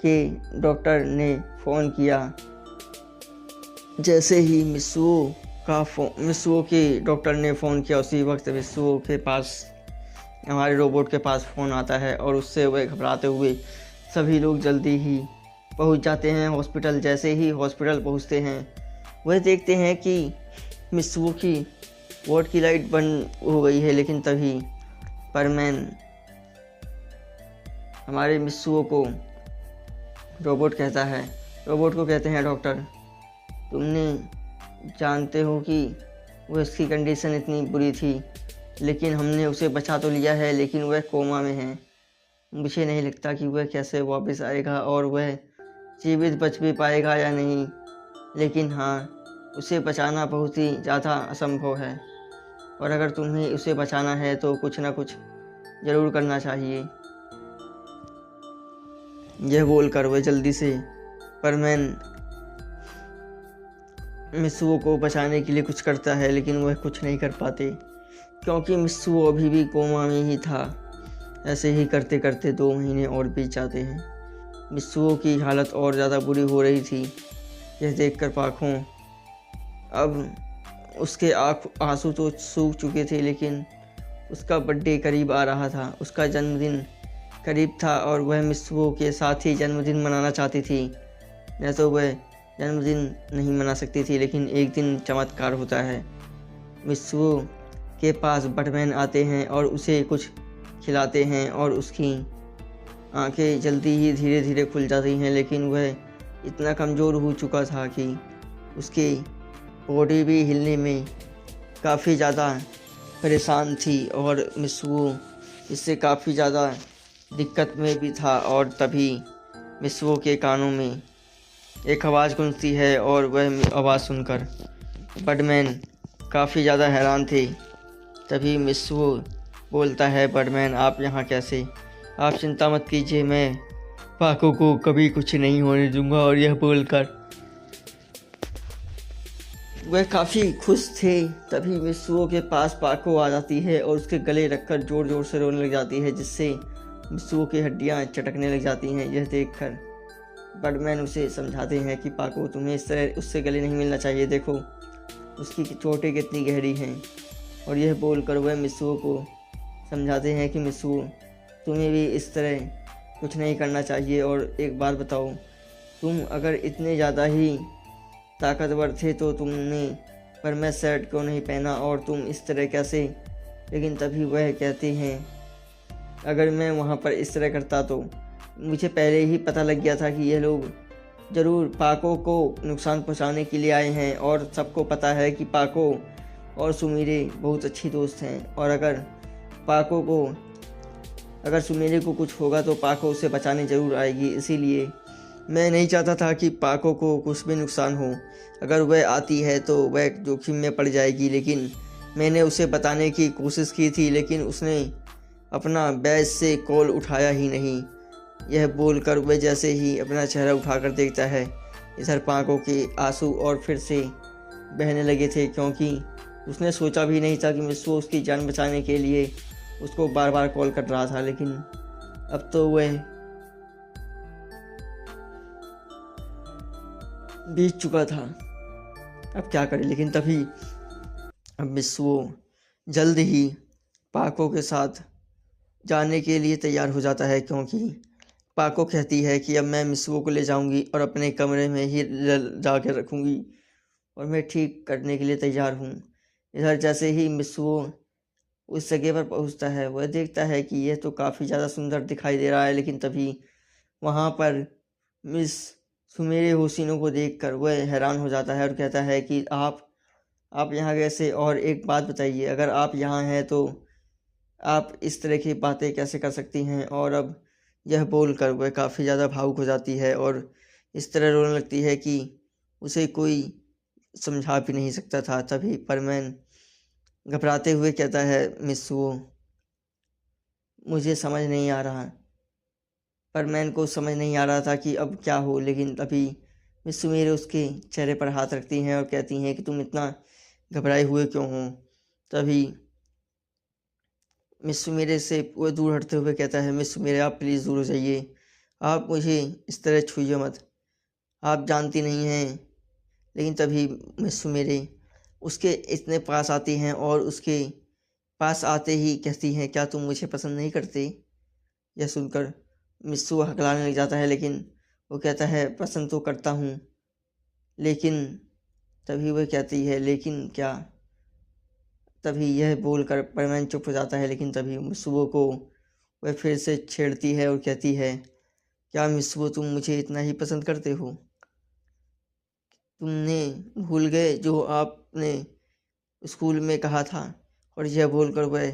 S1: के डॉक्टर ने फ़ोन किया। जैसे ही मिस्सुओ के डॉक्टर ने फ़ोन किया, उसी वक्त मिस्सुओ के पास हमारे रोबोट के पास फ़ोन आता है और उससे वह घबराते हुए सभी लोग जल्दी ही पहुंच जाते हैं हॉस्पिटल। जैसे ही हॉस्पिटल पहुंचते हैं, वह देखते हैं कि मिस्सुओ की वार्ड की लाइट बंद हो गई है। लेकिन तभी परमैन हमारे मिस्सुओ को रोबोट को कहते हैं, डॉक्टर तुमने जानते हो कि वो इसकी कंडीशन इतनी बुरी थी, लेकिन हमने उसे बचा तो लिया है, लेकिन वह कोमा में है। मुझे नहीं लगता कि वह कैसे वापस आएगा और वह जीवित बच भी पाएगा या नहीं। लेकिन हाँ, उसे बचाना बहुत ही ज़्यादा असंभव है और अगर तुम्हें उसे बचाना है तो कुछ ना कुछ ज़रूर करना चाहिए। यह बोलकर वह जल्दी से परमैन मिस्सुओ को बचाने के लिए कुछ करता है, लेकिन वह कुछ नहीं कर पाते क्योंकि मिस्सुओ अभी भी कोमा में ही था। ऐसे ही करते करते 2 महीने और बीत जाते हैं। मिस्सुओ की हालत और ज़्यादा बुरी हो रही थी। यह देखकर पाखों अब उसके आंसू तो सूख चुके थे, लेकिन उसका बर्थडे करीब आ रहा था, उसका जन्मदिन करीब था और वह मिस्सुओ के साथ ही जन्मदिन मनाना चाहती थी। न तो वह जन्मदिन नहीं मना सकती थी, लेकिन एक दिन चमत्कार होता है। मिस्सुओ के पास बटमैन आते हैं और उसे कुछ खिलाते हैं और उसकी आंखें जल्दी ही धीरे धीरे खुल जाती हैं। लेकिन वह इतना कमज़ोर हो चुका था कि उसकी बॉडी भी हिलने में काफ़ी ज़्यादा परेशान थी और मिस्सुओ इससे काफ़ी ज़्यादा दिक्कत में भी था। और तभी मिस्सुओ के कानों में एक आवाज़ गूंजती है और वह आवाज़ सुनकर बटमैन काफ़ी ज़्यादा हैरान थे। तभी मिस्सुओ बोलता है, बटमैन आप यहाँ कैसे? आप चिंता मत कीजिए, मैं पाको को कभी कुछ नहीं होने दूंगा। और यह बोलकर वह काफ़ी खुश थे। तभी मित्सुओ के पास पाको आ जाती है और उसके गले रखकर ज़ोर ज़ोर से रोने लग जाती है, जिससे मित्सुओ की हड्डियां चटकने लग जाती हैं। यह देखकर बर्डमैन उसे समझाते हैं कि पाको, तुम्हें इस तरह उससे गले नहीं मिलना चाहिए, देखो उसकी चोटें कितनी गहरी हैं। और यह बोलकर वह मित्सुओ को समझाते हैं कि मित्सुओ, तुम्हें भी इस तरह कुछ नहीं करना चाहिए। और एक बात बताओ, तुम अगर इतने ज़्यादा ही ताकतवर थे तो तुमने परमेट सेट क्यों नहीं पहना, और तुम इस तरह कैसे। लेकिन तभी वह कहते हैं, अगर मैं वहाँ पर इस तरह करता तो मुझे पहले ही पता लग गया था कि यह लोग ज़रूर पाको को नुकसान पहुँचाने के लिए आए हैं। और सबको पता है कि पाको और सुमिरे बहुत अच्छी दोस्त हैं, और अगर सुमिरे को कुछ होगा तो पाको उसे बचाने ज़रूर आएगी। इसीलिए मैं नहीं चाहता था कि पाको को कुछ भी नुकसान हो। अगर वह आती है तो वह जोखिम में पड़ जाएगी। लेकिन मैंने उसे बताने की कोशिश की थी, लेकिन उसने अपना बैज से कॉल उठाया ही नहीं। यह बोलकर वह जैसे ही अपना चेहरा उठाकर देखता है, इधर पाको के आंसू और फिर से बहने लगे थे, क्योंकि उसने सोचा भी नहीं था कि मित्सुओ उसकी जान बचाने के लिए उसको बार बार कॉल कर रहा था। लेकिन अब तो वह बीत चुका था, अब क्या करे। लेकिन तभी अब मित्सुओ जल्द ही पाको के साथ जाने के लिए तैयार हो जाता है, क्योंकि पाको कहती है कि अब मैं मित्सुओ को ले जाऊंगी और अपने कमरे में ही जा कर रखूंगी, और मैं ठीक करने के लिए तैयार हूँ। इधर जैसे ही मित्सुओ उस जगह पर पहुँचता है, वह देखता है कि यह तो काफ़ी ज़्यादा सुंदर दिखाई दे रहा है। लेकिन तभी वहाँ पर मिस सुमेरे होशिनो को देखकर वह हैरान हो जाता है और कहता है कि आप यहाँ कैसे, और एक बात बताइए, अगर आप यहाँ हैं तो आप इस तरह की बातें कैसे कर सकती हैं। और अब यह बोलकर वह काफ़ी ज़्यादा भावुक हो जाती है और इस तरह रोने लगती है कि उसे कोई समझा भी नहीं सकता था। तभी परमैन घबराते हुए कहता है, मित्सुओ, मुझे समझ नहीं आ रहा। परमैन को समझ नहीं आ रहा था कि अब क्या हो। लेकिन तभी मित्सु मेरे उसके चेहरे पर हाथ रखती हैं और कहती हैं कि तुम इतना घबराए हुए क्यों हो। तभी मिस्सू मेरे से वो दूर हटते हुए कहता है, मिस्सू मेरे, आप प्लीज़ दूर हो जाइए, आप मुझे इस तरह छूइए मत, आप जानती नहीं हैं। लेकिन तभी मिस्सू मेरे उसके इतने पास आती हैं और उसके पास आते ही कहती हैं, क्या तुम मुझे पसंद नहीं करते। यह सुनकर मिस्सू हकलाने लग जाता है, लेकिन वो कहता है, पसंद तो करता हूँ। लेकिन तभी वह कहती है, लेकिन क्या। तभी यह बोलकर परमैन चुप हो जाता है। लेकिन तभी मित्सुओ को वह फिर से छेड़ती है और कहती है, क्या मित्सुओ, तुम मुझे इतना ही पसंद करते हो। तुमने भूल गए जो आपने स्कूल में कहा था। और यह बोलकर वह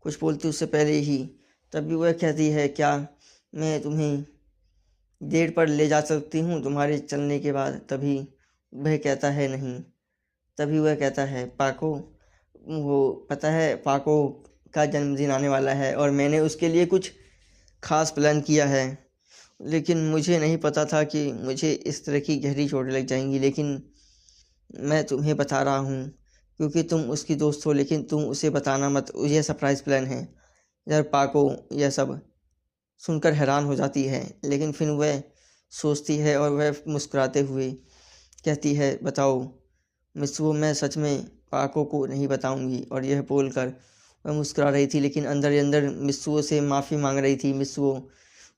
S1: कुछ बोलती उससे पहले ही तभी वह कहती है, क्या मैं तुम्हें डेट पर ले जा सकती हूँ तुम्हारे चलने के बाद। तभी वह कहता है, नहीं। तभी वह कहता है, पाको, वो पता है पाको का जन्मदिन आने वाला है और मैंने उसके लिए कुछ खास प्लान किया है। लेकिन मुझे नहीं पता था कि मुझे इस तरह की गहरी चोटें लग जाएंगी। लेकिन मैं तुम्हें बता रहा हूँ क्योंकि तुम उसकी दोस्त हो, लेकिन तुम उसे बताना मत, यह सरप्राइज़ प्लान है। यार पाको यह सब सुनकर हैरान हो जाती है, लेकिन फिर वह सोचती है और वह मुस्कुराते हुए कहती है, बताओ मित्सुओ, मैं सच में पाको को नहीं बताऊंगी। और यह बोलकर वह मुस्कुरा रही थी, लेकिन अंदर ही अंदर मित्सुओ से माफ़ी मांग रही थी। मित्सुओ,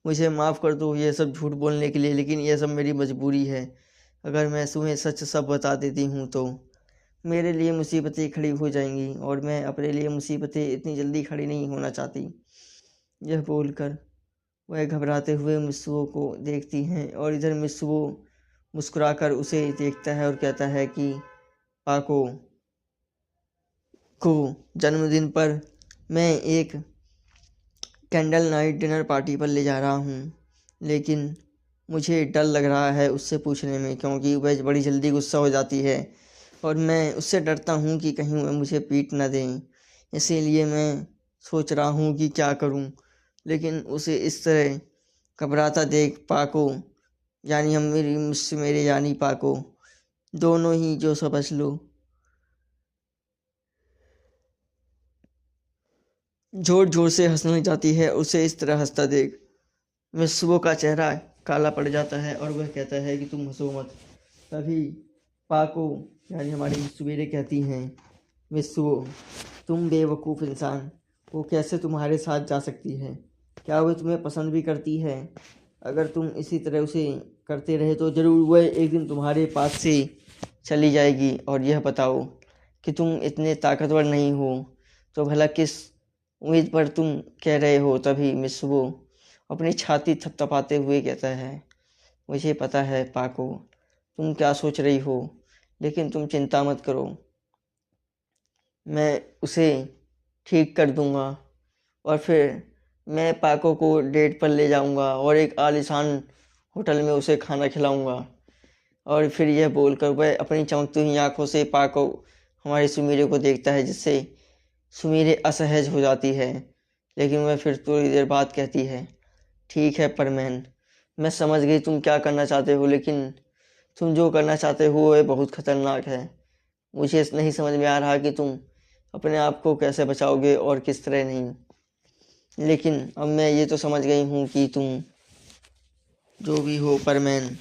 S1: मुझे माफ़ कर दो ये सब झूठ बोलने के लिए, लेकिन यह सब मेरी मजबूरी है। अगर मैं तुम्हें सच सब बता देती हूँ तो मेरे लिए मुसीबतें खड़ी हो जाएंगी, और मैं अपने लिए मुसीबतें इतनी जल्दी खड़ी नहीं होना चाहती। यह बोलकर वह घबराते हुए मित्सुओ को देखती हैं, और इधर मित्सुओ मुस्कुराकर उसे देखता है और कहता है कि पाको को जन्मदिन पर मैं एक कैंडल नाइट डिनर पार्टी पर ले जा रहा हूँ, लेकिन मुझे डर लग रहा है उससे पूछने में, क्योंकि वह बड़ी जल्दी गुस्सा हो जाती है और मैं उससे डरता हूँ कि कहीं वह मुझे पीट न दें। इसीलिए मैं सोच रहा हूँ कि क्या करूँ, लेकिन उसे इस तरह घबराता देख पाको यानी हम मेरी मुझसे मेरे यानी पाको दोनों ही जो समझ लो जोर जोर से हंसने लग जाती है। उसे इस तरह हंसता देख मिस्सुओ का चेहरा काला पड़ जाता है और वह कहता है कि तुम हंसो मत। तभी पाको यानी हमारी मिस्सुएरे कहती हैं, मिस्सुओ तुम बेवकूफ़ इंसान, वो कैसे तुम्हारे साथ जा सकती है? क्या वह तुम्हें पसंद भी करती है? अगर तुम इसी तरह उसे करते रहे तो ज़रूर वह एक दिन तुम्हारे पास से चली जाएगी। और यह बताओ कि तुम इतने ताकतवर नहीं हो तो भला किस उम्मीद पर तुम कह रहे हो? तभी मिस्सुओ अपनी छाती थपथपाते हुए कहता है, मुझे पता है पाको तुम क्या सोच रही हो, लेकिन तुम चिंता मत करो, मैं उसे ठीक कर दूंगा और फिर मैं पाको को डेट पर ले जाऊंगा और एक आलीशान होटल में उसे खाना खिलाऊंगा। और फिर यह बोलकर वह अपनी चमकती हुई आंखों से पाको हमारी सुमीरे को देखता है, जिससे सुमीरे असहज हो जाती है। लेकिन वह फिर थोड़ी देर बाद कहती है, ठीक है परमैन, मैं समझ गई तुम क्या करना चाहते हो, लेकिन तुम जो करना चाहते हो वह बहुत खतरनाक है। मुझे नहीं समझ में आ रहा कि तुम अपने आप को कैसे बचाओगे और किस तरह नहीं, लेकिन अब मैं ये तो समझ गई हूँ कि तुम जो भी हो परमैन,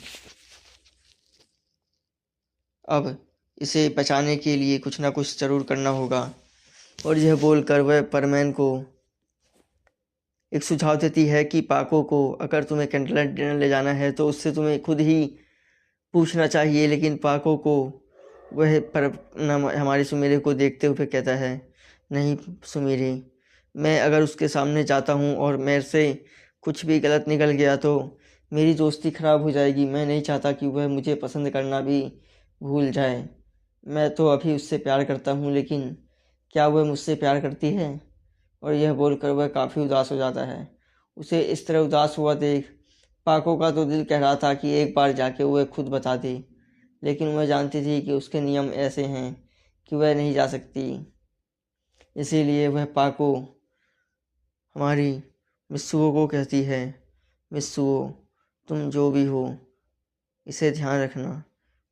S1: अब इसे बचाने के लिए कुछ ना कुछ ज़रूर करना होगा। और यह बोलकर वह परमैन को एक सुझाव देती है कि पाको को अगर तुम्हें कैंडललाइट डिनर ले जाना है तो उससे तुम्हें खुद ही पूछना चाहिए। लेकिन पाको को वह पर हमारी सुमीरे को देखते हुए कहता है, नहीं सुमीरे, मैं अगर उसके सामने जाता हूँ और मेरे से कुछ भी गलत निकल गया तो मेरी दोस्ती ख़राब हो जाएगी। मैं नहीं चाहता कि वह मुझे पसंद करना भी भूल जाए। मैं तो अभी उससे प्यार करता हूँ, लेकिन क्या वह मुझसे प्यार करती है? और यह बोलकर वह काफ़ी उदास हो जाता है। उसे इस तरह उदास हुआ देख पाको का तो दिल कह रहा था कि एक बार जाके वह खुद बता दे, लेकिन वह जानती थी कि उसके नियम ऐसे हैं कि वह नहीं जा सकती। इसीलिए वह पाको हमारी मिस्सुओ को कहती है, मिस्सुओ तुम जो भी हो इसे ध्यान रखना।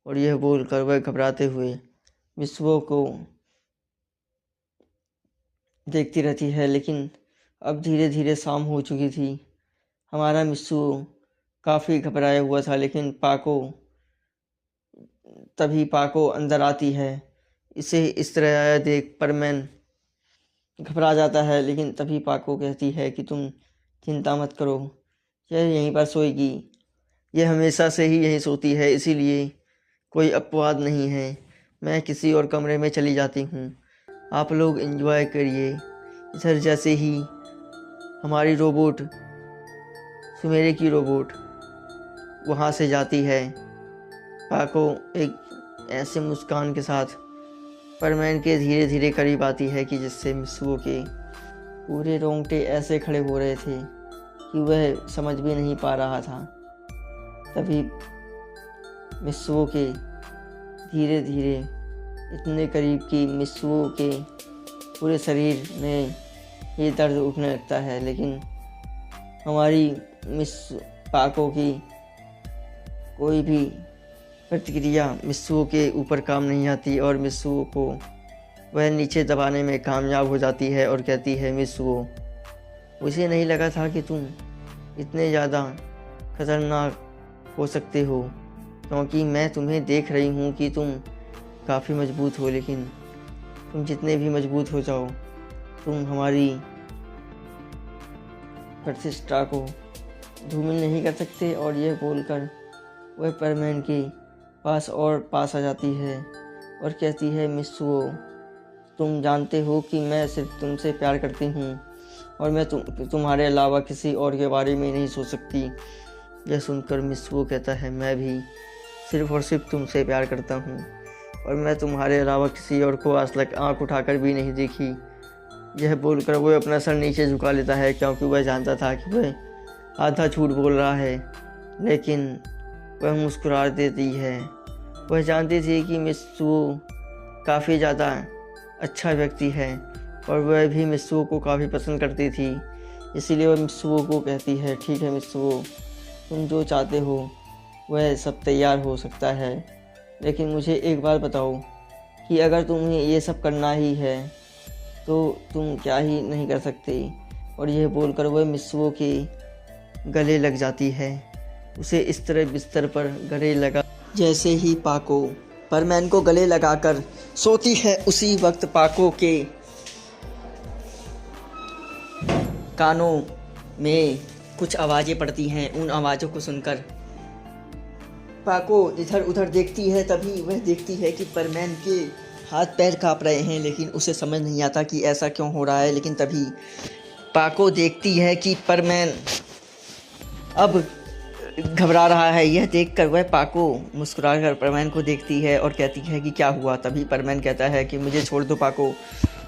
S1: और यह बोलकर वह घबराते हुए मिस्सुओ को देखती रहती है। लेकिन अब धीरे धीरे शाम हो चुकी थी। हमारा मिस्सुओ काफ़ी घबराया हुआ था, लेकिन तभी पाको अंदर आती है। इसे इस तरह आया देख परमैन घबरा जाता है, लेकिन तभी पाको कहती है कि तुम चिंता मत करो, यह यहीं पर सोएगी, यह हमेशा से ही यहीं सोती है, इसीलिए कोई अपवाद नहीं है। मैं किसी और कमरे में चली जाती हूँ, आप लोग एंजॉय करिए। इधर जैसे ही हमारी रोबोट सुमेरे की रोबोट वहाँ से जाती है, पाको एक ऐसे मुस्कान के साथ परमैन के धीरे धीरे करीब आती है कि जिससे मिस्सुओ के पूरे रोंगटे ऐसे खड़े हो रहे थे कि वह समझ भी नहीं पा रहा था। तभी मिस्सुओ के धीरे धीरे इतने करीब कि मिस्सुओ के पूरे शरीर में ये दर्द उठने लगता है। लेकिन हमारी मिस पाको की कोई भी प्रतिक्रिया मिस्सुओ के ऊपर काम नहीं आती और मिस्सुओ को वह नीचे दबाने में कामयाब हो जाती है और कहती है, मिस्सुओ मुझे नहीं लगा था कि तुम इतने ज़्यादा खतरनाक हो सकते हो, क्योंकि मैं तुम्हें देख रही हूँ कि तुम काफ़ी मजबूत हो, लेकिन तुम जितने भी मजबूत हो जाओ तुम हमारी प्रतिष्ठा को धूमिल नहीं कर सकते। और यह बोलकर वह परमैन के पास आ जाती है और कहती है, मिस्सुओ तुम जानते हो कि मैं सिर्फ तुमसे प्यार करती हूँ और मैं तुम्हारे अलावा किसी और के बारे में नहीं सोच सकती। यह सुनकर मिस्सुओ कहता है, मैं भी सिर्फ और सिर्फ तुमसे प्यार करता हूँ और मैं तुम्हारे अलावा किसी और को आज तक आँख उठाकर भी नहीं देखी। यह बोलकर वह अपना सर नीचे झुका लेता है, क्योंकि वह जानता था कि वह आधा झूठ बोल रहा है, लेकिन वह मुस्कुरा देती है। वह जानती थी कि मिस्सुओ काफ़ी ज़्यादा अच्छा व्यक्ति है और वह भी मिस्सुओ को काफ़ी पसंद करती थी। इसीलिए वह मित्सुओ को कहती है, ठीक है मित्सुओ, तुम जो चाहते हो वह सब तैयार हो सकता है, लेकिन मुझे एक बात बताओ कि अगर तुम्हें ये सब करना ही है तो तुम क्या ही नहीं कर सकते। और यह बोलकर वह मित्सुओ के गले लग जाती है, उसे इस तरह बिस्तर पर गले लगा जैसे ही पाको परमैन को गले लगाकर सोती है। उसी वक्त पाको के कानों में कुछ आवाज़ें पड़ती हैं। उन आवाज़ों को सुनकर पाको इधर उधर देखती है। तभी वह देखती है कि परमैन के हाथ पैर काँप रहे हैं, लेकिन उसे समझ नहीं आता कि ऐसा क्यों हो रहा है। लेकिन तभी पाको देखती है कि परमैन अब घबरा रहा है। यह देखकर वह पाको मुस्कुराकर परमैन को देखती है और कहती है कि क्या हुआ। तभी परमैन कहता है कि मुझे छोड़ दो पाको,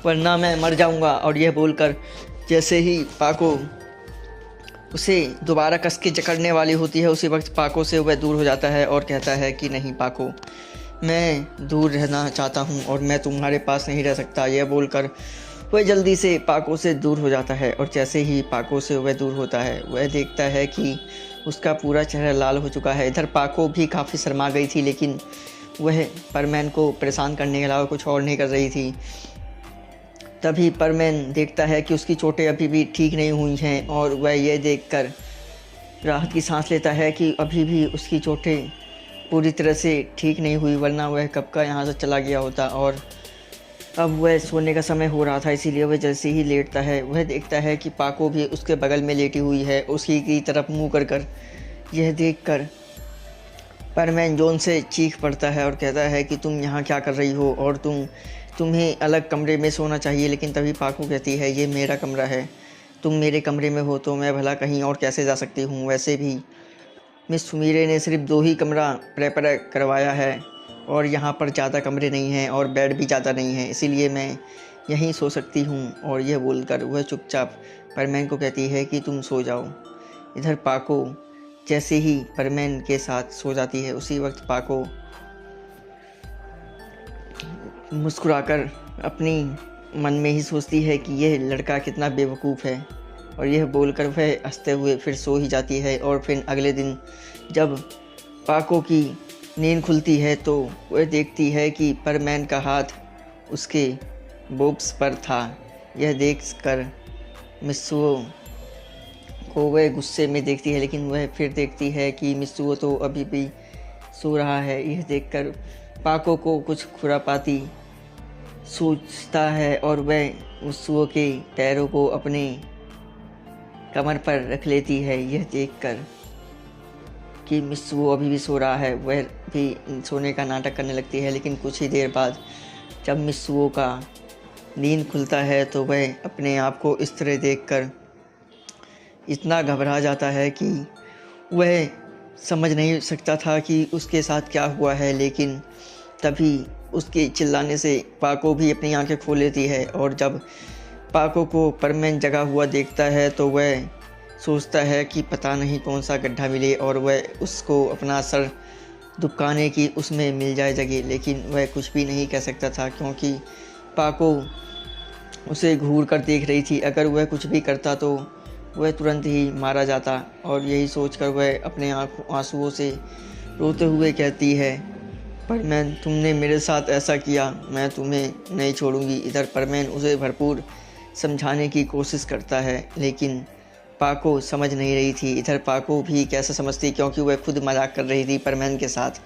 S1: वरना मैं मर जाऊंगा। और यह बोलकर जैसे ही पाको उसे दोबारा कस के जकड़ने वाली होती है, उसी वक्त पाको से वह दूर हो जाता है और कहता है कि नहीं पाको, मैं दूर रहना चाहता हूँ और मैं तुम्हारे पास नहीं रह सकता। यह बोलकर वह जल्दी से पाको से दूर हो जाता है। और जैसे ही पाको से वह दूर होता है, वह देखता है कि उसका पूरा चेहरा लाल हो चुका है। इधर पाको भी काफ़ी शर्मा गई थी, लेकिन वह परमैन को परेशान करने के अलावा कुछ और नहीं कर रही थी। तभी परमैन देखता है कि उसकी चोटें अभी भी ठीक नहीं हुई हैं और वह यह देखकर राहत की सांस लेता है कि अभी भी उसकी चोटें पूरी तरह से ठीक नहीं हुई, वरना वह कब का यहाँ से चला गया होता। और अब वह सोने का समय हो रहा था, इसीलिए वह जैसे ही लेटता है, वह देखता है कि पाको भी उसके बगल में लेटी हुई है, उसी की तरफ मुँह कर। यह देखकर परमैन जोन से चीख पड़ता है और कहता है कि तुम यहाँ क्या कर रही हो और तुम्हें अलग कमरे में सोना चाहिए। लेकिन तभी पाको कहती है, ये मेरा कमरा है, तुम मेरे कमरे में हो तो मैं भला कहीं और कैसे जा सकती हूँ। वैसे भी मिस सुमीरे ने सिर्फ 2 ही कमरा प्रेफर करवाया है और यहाँ पर ज़्यादा कमरे नहीं हैं और बेड भी ज़्यादा नहीं है, इसीलिए मैं यहीं सो सकती हूँ। और यह बोलकर वह चुपचाप परमैन को कहती है कि तुम सो जाओ। इधर पाको जैसे ही परमैन के साथ सो जाती है, उसी वक्त पाको मुस्कुराकर अपनी मन में ही सोचती है कि यह लड़का कितना बेवकूफ़ है। और यह बोलकर वह हंसते हुए फिर सो ही जाती है। और फिर अगले दिन जब पाको की नींद खुलती है तो वह देखती है कि परमैन का हाथ उसके बोब्स पर था। यह देखकर मित्सुओ को वह गुस्से में देखती है, लेकिन वह फिर देखती है कि मित्सुओ तो अभी भी सो रहा है। यह देखकर पाको को कुछ खुरापाती सोचता है और वह मित्सुओ के पैरों को अपने कमर पर रख लेती है। यह देखकर कि मित्सुओ अभी भी सो रहा है, वह भी सोने का नाटक करने लगती है। लेकिन कुछ ही देर बाद जब मित्सुओ का नींद खुलता है तो वह अपने आप को इस तरह देखकर इतना घबरा जाता है कि वह समझ नहीं सकता था कि उसके साथ क्या हुआ है। लेकिन तभी उसके चिल्लाने से पाको भी अपनी आंखें खोल लेती है। और जब पाको को परमैन जगा हुआ देखता है तो वह सोचता है कि पता नहीं कौन सा गड्ढा मिले और वह उसको अपना सर दुबकाने की उसमें मिल जाए जगह। लेकिन वह कुछ भी नहीं कह सकता था, क्योंकि पाको उसे घूर कर देख रही थी। अगर वह कुछ भी करता तो वह तुरंत ही मारा जाता। और यही सोचकर वह अपने आंसुओं से रोते हुए कहती है, परमैन तुमने मेरे साथ ऐसा किया, मैं तुम्हें नहीं छोड़ूंगी। इधर परमैन उसे भरपूर समझाने की कोशिश करता है, लेकिन पाको समझ नहीं रही थी। इधर पाको भी कैसे समझती, क्योंकि वह खुद मजाक कर रही थी परमैन के साथ।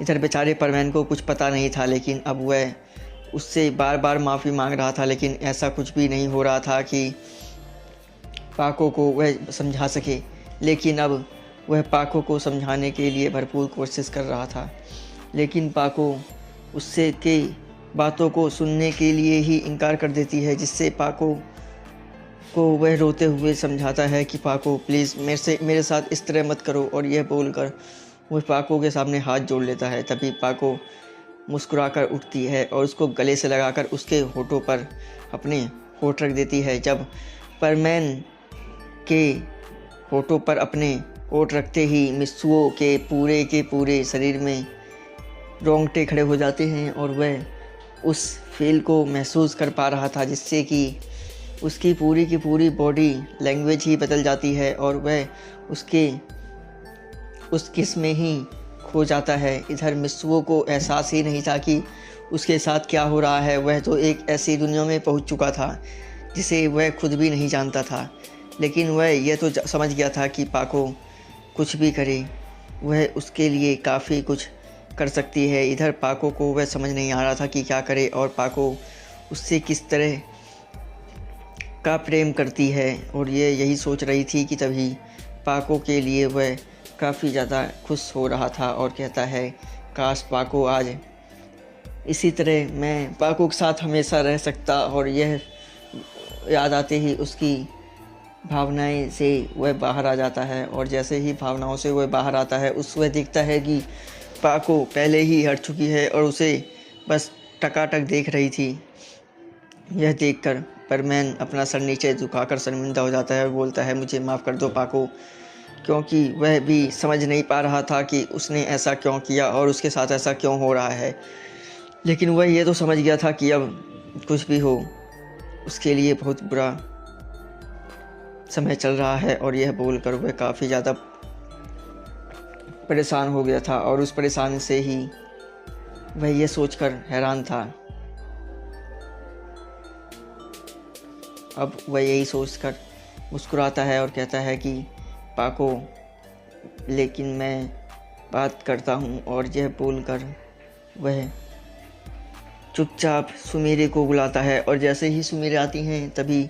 S1: इधर बेचारे परमैन को कुछ पता नहीं था, लेकिन अब वह उससे बार बार माफ़ी मांग रहा था। लेकिन ऐसा कुछ भी नहीं हो रहा था कि पाको को वह समझा सके। लेकिन अब वह पाको को समझाने के लिए भरपूर कोशिश कर रहा था, लेकिन पाको उससे के बातों को सुनने के लिए ही इनकार कर देती है, जिससे पाको को वह रोते हुए समझाता है कि पाको प्लीज़ मेरे साथ इस तरह मत करो। और यह बोलकर वह पाको के सामने हाथ जोड़ लेता है। तभी पाको मुस्कुराकर उठती है और उसको गले से लगाकर उसके होठों पर अपने होठ रख देती है। जब परमैन के होठों पर अपने होठ रखते ही मित्सुओ के पूरे शरीर में रोंगटे खड़े हो जाते हैं और वह उस फील को महसूस कर पा रहा था, जिससे कि उसकी पूरी की पूरी बॉडी लैंग्वेज ही बदल जाती है और वह उस किस में ही खो जाता है। इधर मित्सुओ को एहसास ही नहीं था कि उसके साथ क्या हो रहा है। वह तो एक ऐसी दुनिया में पहुंच चुका था जिसे वह खुद भी नहीं जानता था। लेकिन वह यह तो समझ गया था कि पाको कुछ भी करे वह उसके लिए काफ़ी कुछ कर सकती है। इधर पाको को वह समझ नहीं आ रहा था कि क्या करे और पाको उससे किस तरह का प्रेम करती है और ये यही सोच रही थी कि तभी पाको के लिए वह काफ़ी ज़्यादा खुश हो रहा था और कहता है काश पाको आज इसी तरह मैं पाको के साथ हमेशा रह सकता। और यह याद आते ही उसकी भावनाएं से वह बाहर आ जाता है और जैसे ही भावनाओं से वह बाहर आता है वह देखता है कि पाको पहले ही हट चुकी है और उसे बस टकाटक देख रही थी। यह देखकर परमैन अपना सर नीचे झुकाकर शर्मिंदा हो जाता है और बोलता है मुझे माफ़ कर दो पाको, क्योंकि वह भी समझ नहीं पा रहा था कि उसने ऐसा क्यों किया और उसके साथ ऐसा क्यों हो रहा है। लेकिन वह ये तो समझ गया था कि अब कुछ भी हो उसके लिए बहुत बुरा समय चल रहा है और यह बोलकर वह काफ़ी ज़्यादा परेशान हो गया था और उस परेशानी से ही वह यह सोचकर हैरान था। अब वह यही सोचकर मुस्कुराता है और कहता है कि पाको लेकिन मैं बात करता हूँ। और यह बोलकर वह चुपचाप सुमीरे को बुलाता है और जैसे ही सुमीरे आती हैं तभी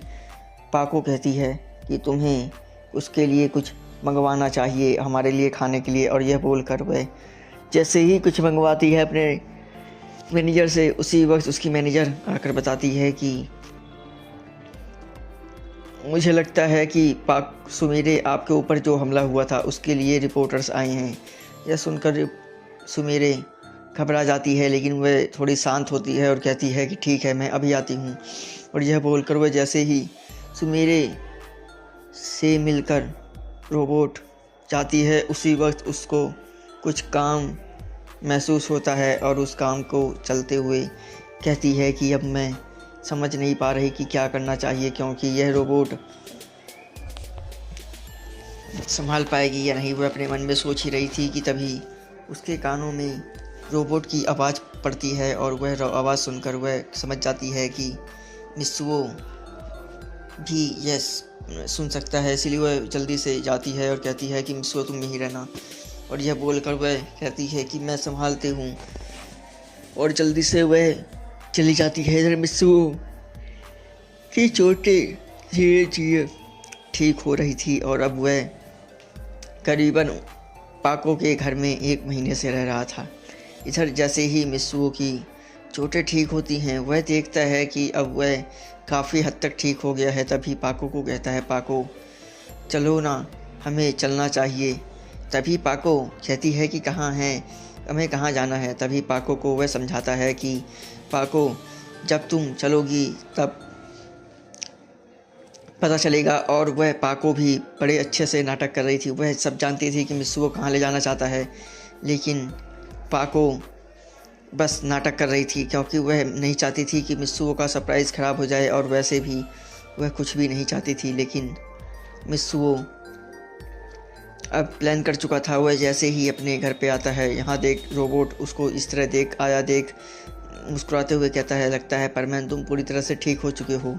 S1: पाको कहती है कि तुम्हें उसके लिए कुछ मंगवाना चाहिए हमारे लिए खाने के लिए। और यह बोलकर वह जैसे ही कुछ मंगवाती है अपने मैनेजर से, उसी वक्त उसकी मैनेजर आकर बताती है कि मुझे लगता है कि सुमीरे आपके ऊपर जो हमला हुआ था उसके लिए रिपोर्टर्स आए हैं। यह सुनकर सुमीरे घबरा जाती है लेकिन वह थोड़ी शांत होती है और कहती है कि ठीक है मैं अभी आती हूँ। और यह बोलकर वह जैसे ही सुमीरे से मिलकर रोबोट जाती है उसी वक्त उसको कुछ काम महसूस होता है और उस काम को चलते हुए कहती है कि अब मैं समझ नहीं पा रही कि क्या करना चाहिए, क्योंकि यह रोबोट संभाल पाएगी या नहीं। वह अपने मन में सोच ही रही थी कि तभी उसके कानों में रोबोट की आवाज़ पड़ती है और वह आवाज़ सुनकर वह समझ जाती है कि मित्सुओ भी यस सुन सकता है। इसलिए वह जल्दी से जाती है और कहती है कि मित्सुओ तुम यहीं रहना। और यह बोलकर वह कहती है कि मैं संभालती हूँ और जल्दी से वह चली जाती है। इधर मित्सुओ की चोटें धीरे धीरे ठीक हो रही थी और अब वह करीबन पाको के घर में 1 महीने से रह रहा था। इधर जैसे ही मित्सुओ की चोटें ठीक होती हैं वह देखता है कि अब वह काफ़ी हद तक ठीक हो गया है। तभी पाको को कहता है पाको चलो ना हमें चलना चाहिए। तभी पाको कहती है कि कहाँ हैं, हमें कहाँ जाना है। तभी पाको को वह समझाता है कि पाको जब तुम चलोगी तब पता चलेगा। और वह पाको भी बड़े अच्छे से नाटक कर रही थी। वह सब जानती थी कि मित्सुओ कहाँ ले जाना चाहता है, लेकिन पाको बस नाटक कर रही थी क्योंकि वह नहीं चाहती थी कि मित्सुओ का सरप्राइज़ ख़राब हो जाए और वैसे भी वह कुछ भी नहीं चाहती थी। लेकिन मित्सुओ अब प्लान कर चुका था। वह जैसे ही अपने घर पे आता है यहाँ देख रोबोट उसको इस तरह देख मुस्कुराते हुए कहता है लगता है परमैन तुम पूरी तरह से ठीक हो चुके हो।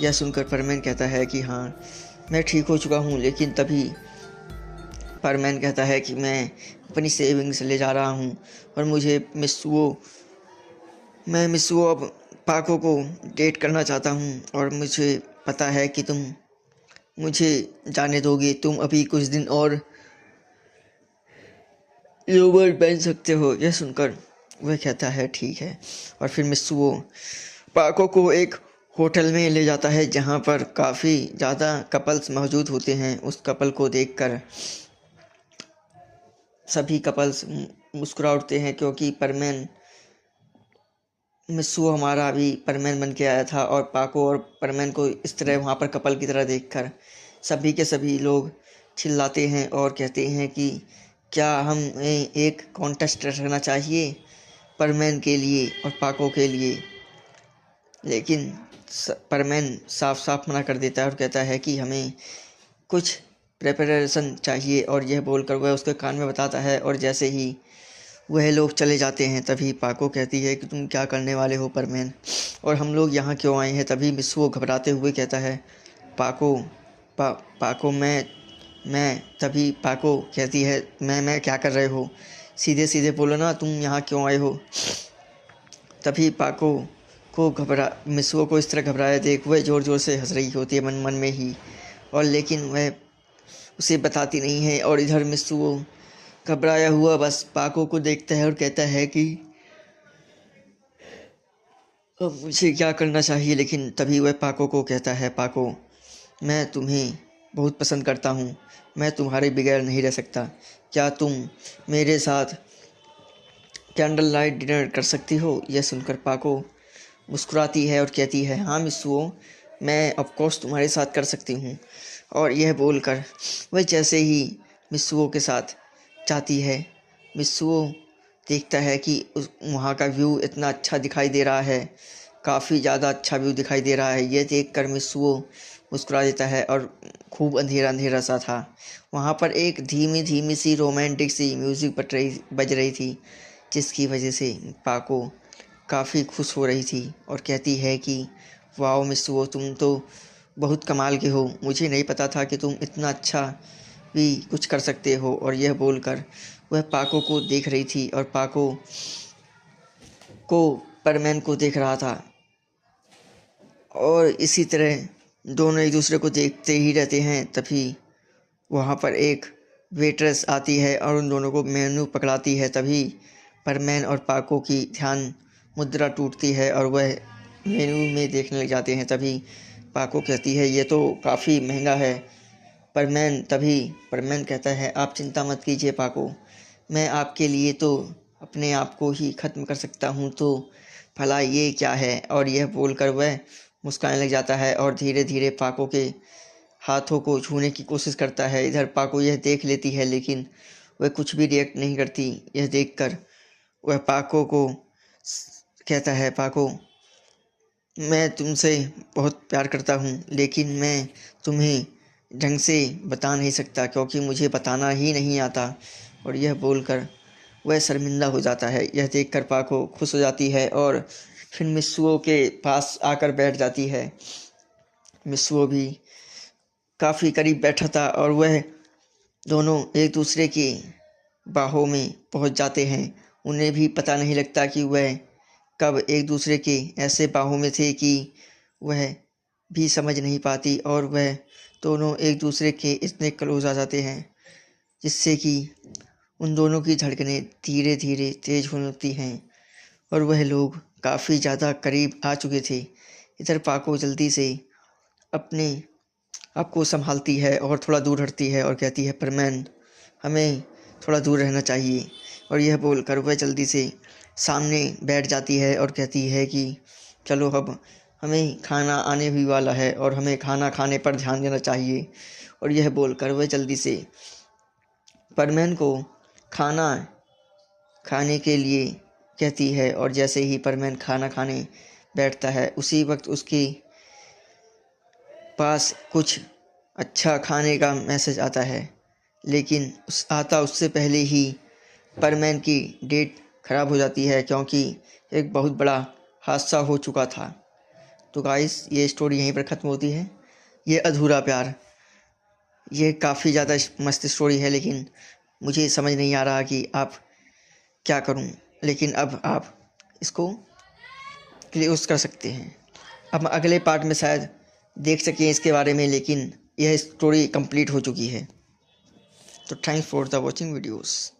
S1: यह सुनकर परमैन कहता है कि हाँ मैं ठीक हो चुका हूँ। लेकिन तभी परमैन कहता है कि मैं अपनी सेविंग्स ले जा रहा हूँ और मुझे मित्सुओ अब पाको को डेट करना चाहता हूँ और मुझे पता है कि तुम मुझे जाने दोगे। तुम अभी कुछ दिन और रोबोट बन सकते हो। यह सुनकर वह कहता है ठीक है। और फिर मित्सुओ पाको को एक होटल में ले जाता है जहाँ पर काफ़ी ज़्यादा कपल्स मौजूद होते हैं। उस कपल को देखकर सभी कपल्स मुस्कुरा उठते हैं क्योंकि परमैन मित्सुओ हमारा अभी परमैन बन के आया था। और पाको और परमैन को इस तरह वहाँ पर कपल की तरह देखकर सभी के सभी लोग चिल्लाते हैं और कहते हैं कि क्या हमें एक कॉन्टेस्ट रखना चाहिए परमैन के लिए और पाको के लिए। लेकिन परमैन साफ साफ मना कर देता है और कहता है कि हमें कुछ प्रिपरेशन चाहिए, और यह बोलकर वह उसके कान में बताता है। और जैसे ही वह लोग चले जाते हैं तभी पाको कहती है कि तुम क्या करने वाले हो परमैन, और हम लोग यहाँ क्यों आए हैं। तभी मित्सुओ घबराते हुए कहता है पाको पाको मैं तभी पाको कहती है मैं क्या कर रहे हो, सीधे सीधे बोलो ना, तुम यहाँ क्यों आए हो। तभी पाको को मित्सुओ को इस तरह घबराया देख वह ज़ोर ज़ोर से हंस रही होती है मन मन में ही, और लेकिन वह उसे बताती नहीं है। और इधर मित्सुओ घबराया हुआ बस पाको को देखता है और कहता है कि अब मुझे क्या करना चाहिए। लेकिन तभी वह पाको को कहता है पाको मैं तुम्हें बहुत पसंद करता हूँ, मैं तुम्हारे बगैर नहीं रह सकता, क्या तुम मेरे साथ कैंडल लाइट डिनर कर सकती हो। यह सुनकर पाको मुस्कुराती है और कहती है हाँ मित्सुओ, मैं ऑफ कोर्स तुम्हारे साथ कर सकती हूँ। और यह बोलकर वह जैसे ही मित्सुओ के साथ जाती है, मित्सुओ देखता है कि वहाँ का व्यू इतना अच्छा दिखाई दे रहा है, काफ़ी ज़्यादा अच्छा व्यू दिखाई दे रहा है। यह देखकर मित्सुओ मुस्कुरा देता है, और खूब अंधेरा अंधेरा सा था। वहाँ पर एक धीमी धीमी सी रोमांटिक सी म्यूज़िक बज रही थी, जिसकी वजह से पाको काफ़ी खुश हो रही थी और कहती है कि वाओ मित्सुओ, तुम तो बहुत कमाल के हो, मुझे नहीं पता था कि तुम इतना अच्छा भी कुछ कर सकते हो। और यह बोलकर वह पाको को देख रही थी और पाको को परमैन को देख रहा था, और इसी तरह दोनों एक दूसरे को देखते ही रहते हैं। तभी वहाँ पर एक वेट्रेस आती है और उन दोनों को मेनू पकड़ाती है। तभी परमैन और पाको की ध्यान मुद्रा टूटती है और वह मेनू में देखने लग जाते हैं। तभी पाको कहती है ये तो काफ़ी महंगा है। परमैन कहता है आप चिंता मत कीजिए पाको, मैं आपके लिए तो अपने आप को ही ख़त्म कर सकता हूँ, तो भला ये क्या है। और यह बोलकर वह मुस्कुराने लग जाता है और धीरे धीरे पाको के हाथों को छूने की कोशिश करता है। इधर पाको यह देख लेती है, लेकिन वह कुछ भी रिएक्ट नहीं करती। यह देखकर वह पाको को कहता है पाको मैं तुमसे बहुत प्यार करता हूँ, लेकिन मैं तुम्हें ढंग से बता नहीं सकता क्योंकि मुझे बताना ही नहीं आता। और यह बोलकर वह शर्मिंदा हो जाता है। यह देखकर पाको खुश हो जाती है और फिर मित्सुओ के पास आकर बैठ जाती है। मित्सुओ भी काफ़ी करीब बैठा था और वह दोनों एक दूसरे की बाहों में पहुंच जाते हैं। उन्हें भी पता नहीं लगता कि वह कब एक दूसरे के ऐसे बाहों में थे कि वह भी समझ नहीं पाती, और वह दोनों एक दूसरे के इतने क्लोज आ जाते हैं जिससे कि उन दोनों की धड़कनें धीरे धीरे तेज होने लगती हैं और वह लोग काफ़ी ज़्यादा करीब आ चुके थे। इधर पाको जल्दी से अपने आपको संभालती है और थोड़ा दूर हटती है और कहती है परमैन हमें थोड़ा दूर रहना चाहिए। और यह बोलकर वह जल्दी से सामने बैठ जाती है और कहती है कि चलो अब हमें खाना आने भी वाला है और हमें खाना खाने पर ध्यान देना चाहिए। और यह बोलकर वह जल्दी से परमैन को खाना खाने के लिए कहती है, और जैसे ही परमैन खाना खाने बैठता है उसी वक्त उसके पास कुछ अच्छा खाने का मैसेज आता है, लेकिन उससे पहले ही परमैन की डेट ख़राब हो जाती है क्योंकि एक बहुत बड़ा हादसा हो चुका था। तो गाइस ये स्टोरी यहीं पर ख़त्म होती है। ये अधूरा प्यार, ये काफ़ी ज़्यादा मस्त स्टोरी है, लेकिन मुझे समझ नहीं आ रहा कि आप क्या करूं। लेकिन अब आप इसको क्लोज कर सकते हैं। अब अगले पार्ट में शायद देख सकें इसके बारे में, लेकिन यह स्टोरी कंप्लीट हो चुकी है। तो thanks for the watching videos.